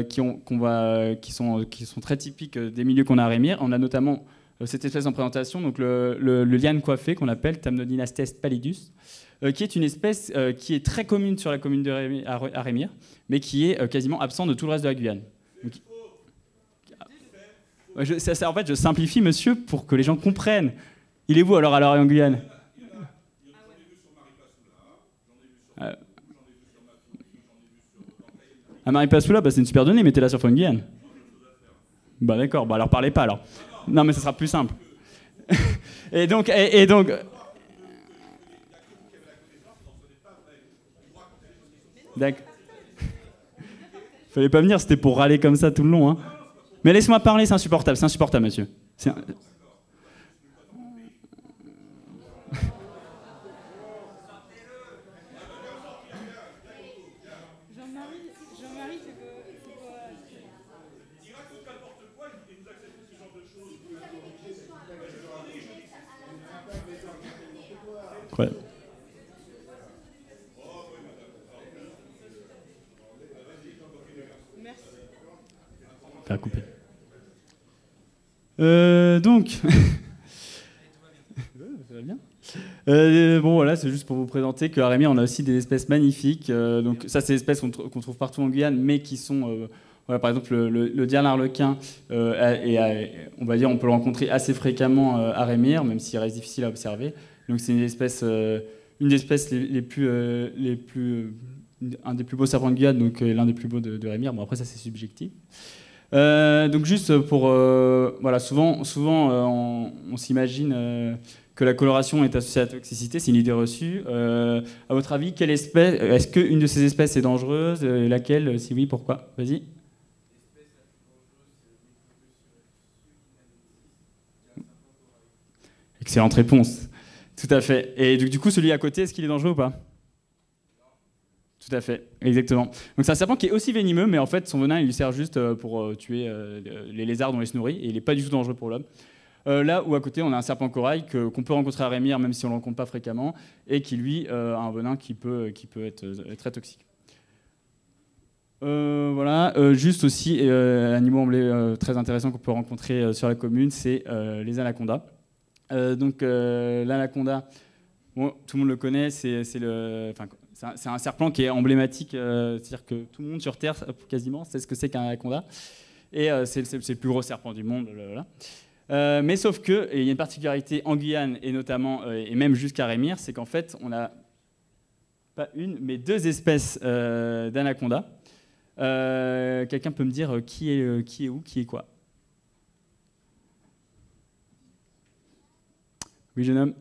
qui sont très typiques des milieux qu'on a à Rémire. On a notamment cette espèce en présentation, donc le liane coiffé qu'on appelle Thamnodynastes pallidus, qui est une espèce qui est très commune sur la commune de à Rémire, mais qui est quasiment absente de tout le reste de la Guyane. Donc, en fait, je simplifie, monsieur, pour que les gens comprennent. Il est où alors en Guyane? À Maripasoula, bah, c'est une super donnée, mettez-la sur Faune Guyane. Bah d'accord, bah alors parlez pas alors. Non mais ça sera plus simple. et donc... D'accord. Fallait pas venir, c'était pour râler comme ça tout le long, hein. Mais laisse-moi parler, c'est insupportable, monsieur. Ouais. Faire couper. Donc, ça va bien. Bon voilà, c'est juste pour vous présenter qu'à Rémire, on a aussi des espèces magnifiques. Donc ça, c'est des espèces qu'on trouve partout en Guyane, mais qui sont, voilà, par exemple, le diane arlequin, on va dire, on peut le rencontrer assez fréquemment à Rémire, même s'il reste difficile à observer. Donc c'est une des espèces un des plus beaux serpents de Guyane, donc l'un des plus beaux de Rémire. Bon après ça c'est subjectif. Donc juste pour voilà, souvent on s'imagine que la coloration est associée à la toxicité, c'est une idée reçue. À votre avis, quelle espèce, est-ce qu'une de ces espèces est dangereuse? Laquelle? Si oui, pourquoi? Vas-y. Excellente réponse. Tout à fait. Et du coup, celui à côté, est-ce qu'il est dangereux ou pas? Tout à fait, exactement. Donc c'est un serpent qui est aussi venimeux, mais en fait son venin il lui sert juste pour tuer les lézards dont il se nourrit, et il n'est pas du tout dangereux pour l'homme. Là où à côté on a un serpent corail qu'on peut rencontrer à Rémire, même si on ne le rencontre pas fréquemment, et qui lui a un venin qui peut être très toxique. Voilà, juste aussi un animal très intéressant qu'on peut rencontrer sur la commune, c'est les anacondas. Donc l'anaconda, bon, tout le monde le connaît, c'est un serpent qui est emblématique, c'est-à-dire que tout le monde sur Terre, quasiment, sait ce que c'est qu'un anaconda. Et c'est le plus gros serpent du monde. Mais sauf qu'il y a une particularité en Guyane, et notamment, et même jusqu'à Rémire, c'est qu'en fait, on n'a pas une, mais 2 espèces d'anaconda. Quelqu'un peut me dire qui est où, qui est quoi? Oui, jeune homme.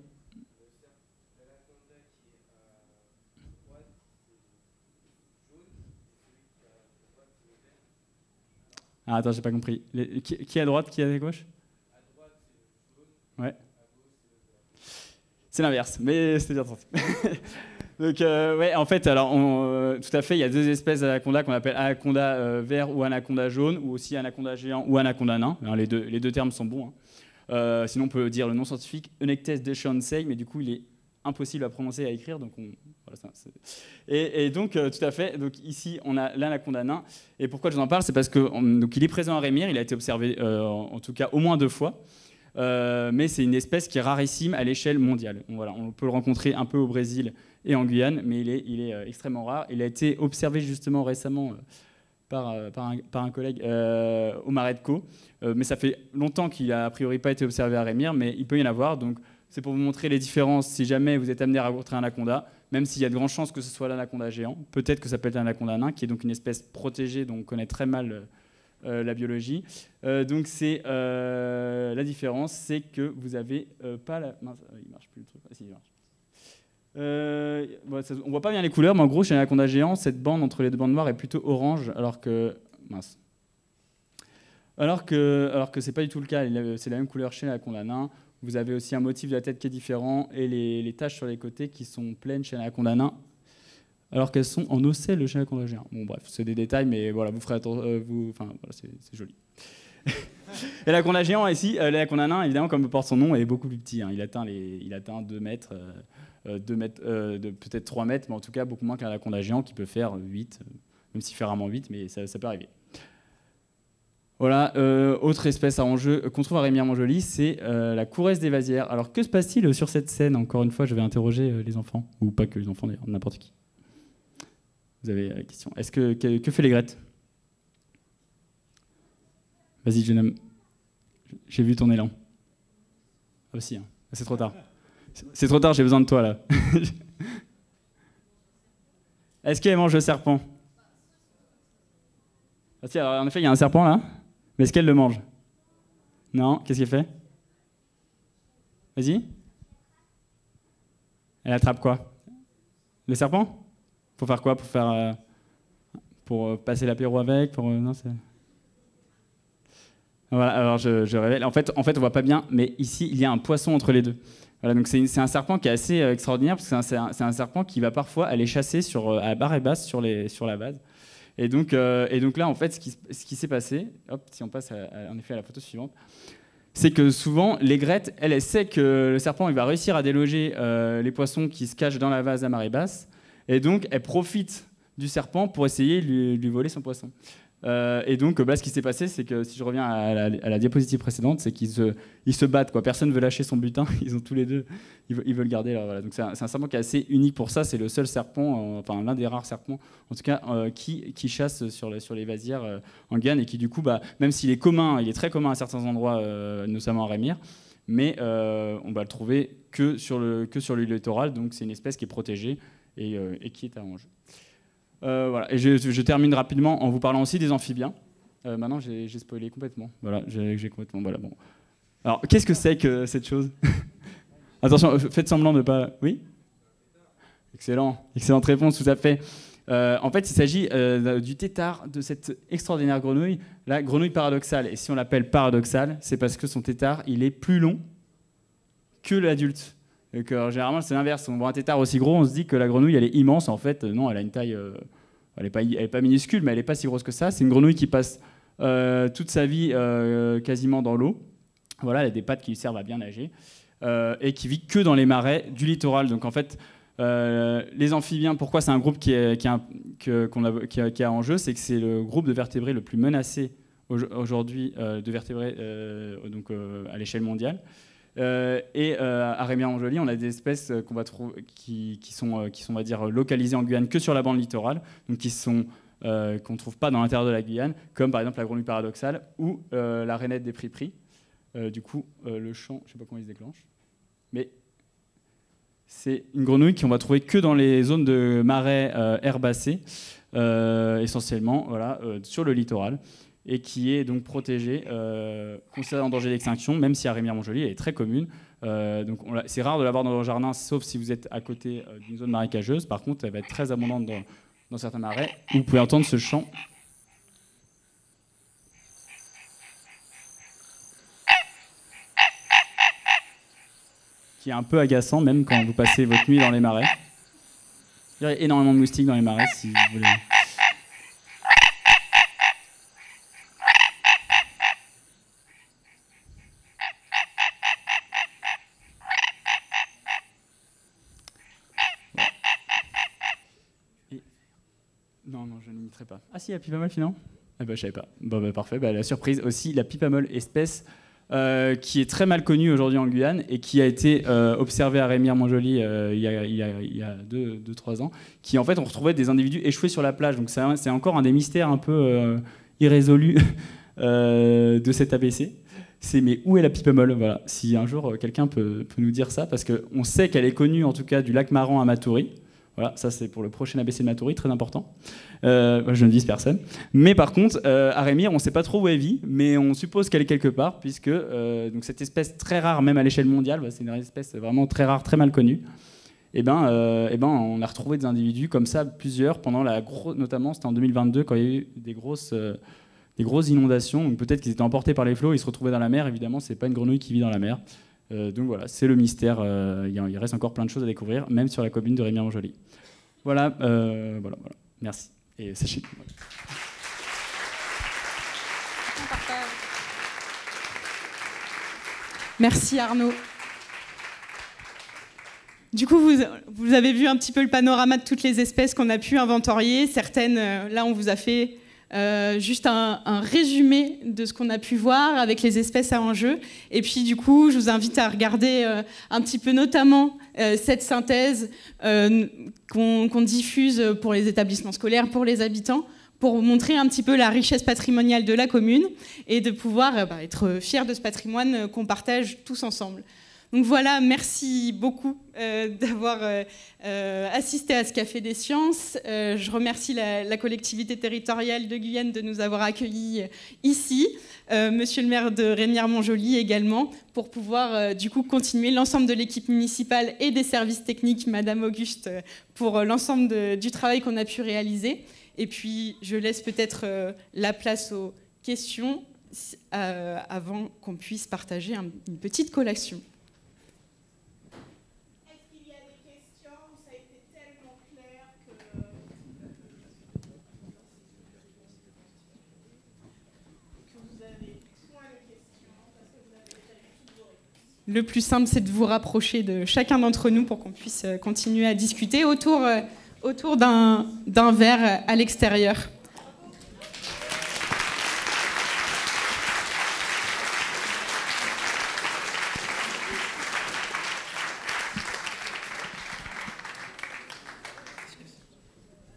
Ah, attends, j'ai pas compris. Qui est à droite, qui est à gauche? Ouais. C'est l'inverse, mais c'était bien tenté. Donc, ouais, en fait, alors, tout à fait, il y a deux espèces d'anaconda qu'on appelle anaconda vert ou anaconda jaune, ou aussi anaconda géant ou anaconda nain. Alors, les deux termes sont bons. Hein. Sinon, on peut dire le nom scientifique Eunectes deschantzei, mais du coup, il est impossible à prononcer et à écrire. Donc voilà, et donc, tout à fait. Donc, ici, on a l'anaconda nain. Et pourquoi je vous en parle, c'est parce qu'il est présent à Rémire. Il a été observé, en tout cas, au moins 2 fois. Mais c'est une espèce qui est rarissime à l'échelle mondiale. Voilà, on peut le rencontrer un peu au Brésil et en Guyane, mais il est extrêmement rare. Il a été observé justement récemment par un collègue au Marais de Caux. Mais ça fait longtemps qu'il n'a a priori pas été observé à Rémire, mais il peut y en avoir. Donc c'est pour vous montrer les différences si jamais vous êtes amené à rencontrer un anaconda, même s'il y a de grandes chances que ce soit l'anaconda géant. Peut-être que ça peut être l'anaconda nain, qui est donc une espèce protégée dont on connaît très mal la biologie. Donc c'est la différence, c'est que vous avez pas la... Mince, il marche plus le truc. Ah, si, il marche. Bon, on voit pas bien les couleurs, mais en gros, chez l'anaconda géant, cette bande entre les deux bandes noires est plutôt orange, alors que c'est pas du tout le cas. C'est la même couleur chez l'anaconda nain. Vous avez aussi un motif de la tête qui est différent et les taches sur les côtés qui sont pleines chez l'anaconda nain, alors qu'elles sont en ocelle chez l'anaconda géant. Bon, bref, c'est des détails, mais voilà, vous ferez attention. Enfin, voilà, c'est joli. Et l'anaconda géant ici, l'anaconda nain, évidemment, comme porte son nom, est beaucoup plus petit. Hein. Il atteint 2 mètres, peut-être 3 mètres, mais en tout cas beaucoup moins qu'un anaconda géant qui peut faire 8, même s'il fait rarement 8, mais ça peut arriver. Voilà, autre espèce à enjeu qu'on trouve à Rémire-Montjoly, c'est la couresse des vasières. Alors que se passe-t-il sur cette scène? Encore une fois, je vais interroger les enfants, ou pas que les enfants d'ailleurs, n'importe qui. Vous avez la question. Que fait l'aigrette? Vas-y, jeune homme. J'ai vu ton élan. Ah aussi, hein. C'est trop tard. C'est trop tard, j'ai besoin de toi là. Est-ce qu'elle mange le serpent? Ah, si, alors, en effet, il y a un serpent là. Mais est-ce qu'elle le mange? Non, qu'est-ce qu'elle fait? Vas-y. Elle attrape quoi? Le serpent? Pour faire quoi? Pour passer l'apéro avec? Non, c'est... Voilà, alors je révèle. En fait, on voit pas bien, mais ici, il y a un poisson entre les deux. Voilà, donc c'est un serpent qui est assez extraordinaire, parce que c'est un serpent qui va parfois aller chasser à barre et basse sur la base. Et donc là, en fait, ce qui s'est passé, hop, si on passe en effet à la photo suivante, c'est que souvent, l'aigrette, elle sait que le serpent il va réussir à déloger les poissons qui se cachent dans la vase à marée basse, et donc elle profite du serpent pour essayer de lui voler son poisson. Et donc, ce qui s'est passé, c'est que si je reviens à la diapositive précédente, c'est qu'ils se battent, quoi. Personne ne veut lâcher son butin. Ils ont tous les deux, ils veulent garder. Alors, voilà. Donc, c'est un serpent qui est assez unique pour ça. C'est le seul serpent, enfin l'un des rares serpents, en tout cas, qui chasse sur les vasières en Guyane et qui, du coup, même s'il est commun, il est très commun à certains endroits, notamment à Rémire, mais on va le trouver que sur le littoral. Donc, c'est une espèce qui est protégée et qui est à enjeu. Voilà. Et je termine rapidement en vous parlant aussi des amphibiens. Maintenant, j'ai spoilé complètement. Voilà, j'ai complètement. Voilà, bon. Alors, qu'est-ce que c'est que cette chose? Attention, faites semblant de pas. Oui. Excellente réponse, tout à fait. En fait, il s'agit du tétard de cette extraordinaire grenouille, la grenouille paradoxale. Et si on l'appelle paradoxale, c'est parce que son tétard, il est plus long que l'adulte. Généralement, c'est l'inverse. On voit un tétard aussi gros, on se dit que la grenouille, elle est immense. En fait, non, elle a une taille... elle n'est pas minuscule, mais elle n'est pas si grosse que ça. C'est une grenouille qui passe toute sa vie quasiment dans l'eau. Voilà, elle a des pattes qui lui servent à bien nager. Et qui vit que dans les marais du littoral. Donc, en fait, les amphibiens, pourquoi c'est un groupe qui a en jeu? C'est que c'est le groupe de vertébrés le plus menacé aujourd'hui de vertébrés à l'échelle mondiale. Et à Rémire-Montjoly, on a des espèces qu'on va trouver qui sont on va dire localisées en Guyane que sur la bande littorale, donc qu'on ne trouve pas dans l'intérieur de la Guyane, comme par exemple la grenouille paradoxale ou la rainette des prix-prix. Du coup, le chant, je ne sais pas comment il se déclenche, mais c'est une grenouille qu'on va trouver que dans les zones de marais herbacés, essentiellement, voilà, sur le littoral, et qui est donc protégée, considérée en danger d'extinction, même si à Rémire-Montjoly, elle est très commune. Donc c'est rare de l'avoir dans le jardin, sauf si vous êtes à côté d'une zone marécageuse. Par contre, elle va être très abondante dans certains marais, où vous pouvez entendre ce chant. Qui est un peu agaçant, même quand vous passez votre nuit dans les marais. Il y a énormément de moustiques dans les marais, si vous voulez. Non, je n'imiterai pas. Ah si, la pipe à molle finalement. Ah bah je savais pas. Bon bah parfait. Bah, la surprise aussi, la pipe à molle, espèce qui est très mal connue aujourd'hui en Guyane et qui a été observée à Remire-Montjoly il y a 2-3 ans, qui en fait on retrouvait des individus échoués sur la plage. Donc c'est encore un des mystères un peu irrésolus de cet ABC. C'est mais où est la pipe à molle? Voilà. Si un jour quelqu'un peut nous dire ça, parce qu'on sait qu'elle est connue en tout cas du lac Maran à Matoury. Voilà, ça c'est pour le prochain ABC de Matoury, très important. Je ne vise personne. Mais par contre, à Remire, on ne sait pas trop où elle vit, mais on suppose qu'elle est quelque part, puisque donc cette espèce très rare, même à l'échelle mondiale, c'est une espèce vraiment très rare, très mal connue, on a retrouvé des individus comme ça, plusieurs, pendant notamment c'était en 2022, quand il y a eu des grosses inondations. Donc peut-être qu'ils étaient emportés par les flots, ils se retrouvaient dans la mer. Évidemment, ce n'est pas une grenouille qui vit dans la mer. Donc voilà, c'est le mystère. Il reste encore plein de choses à découvrir, même sur la commune de Remire-Montjoly. Voilà. Merci. Et sachez. Merci Arnaud. Du coup, vous avez vu un petit peu le panorama de toutes les espèces qu'on a pu inventorier. Certaines, là, on vous a fait juste un résumé de ce qu'on a pu voir avec les espèces à enjeu. Et puis, du coup, je vous invite à regarder un petit peu notamment cette synthèse qu'on diffuse pour les établissements scolaires, pour les habitants, pour montrer un petit peu la richesse patrimoniale de la commune et de pouvoir être fiers de ce patrimoine qu'on partage tous ensemble. Donc voilà, merci beaucoup d'avoir assisté à ce Café des Sciences. Je remercie la collectivité territoriale de Guyane de nous avoir accueillis ici, monsieur le maire de Remire-Montjoly également, pour pouvoir du coup continuer, l'ensemble de l'équipe municipale et des services techniques, madame Auguste, pour l'ensemble du travail qu'on a pu réaliser. Et puis je laisse peut-être la place aux questions avant qu'on puisse partager une petite collation. Le plus simple, c'est de vous rapprocher de chacun d'entre nous pour qu'on puisse continuer à discuter autour d'un verre à l'extérieur.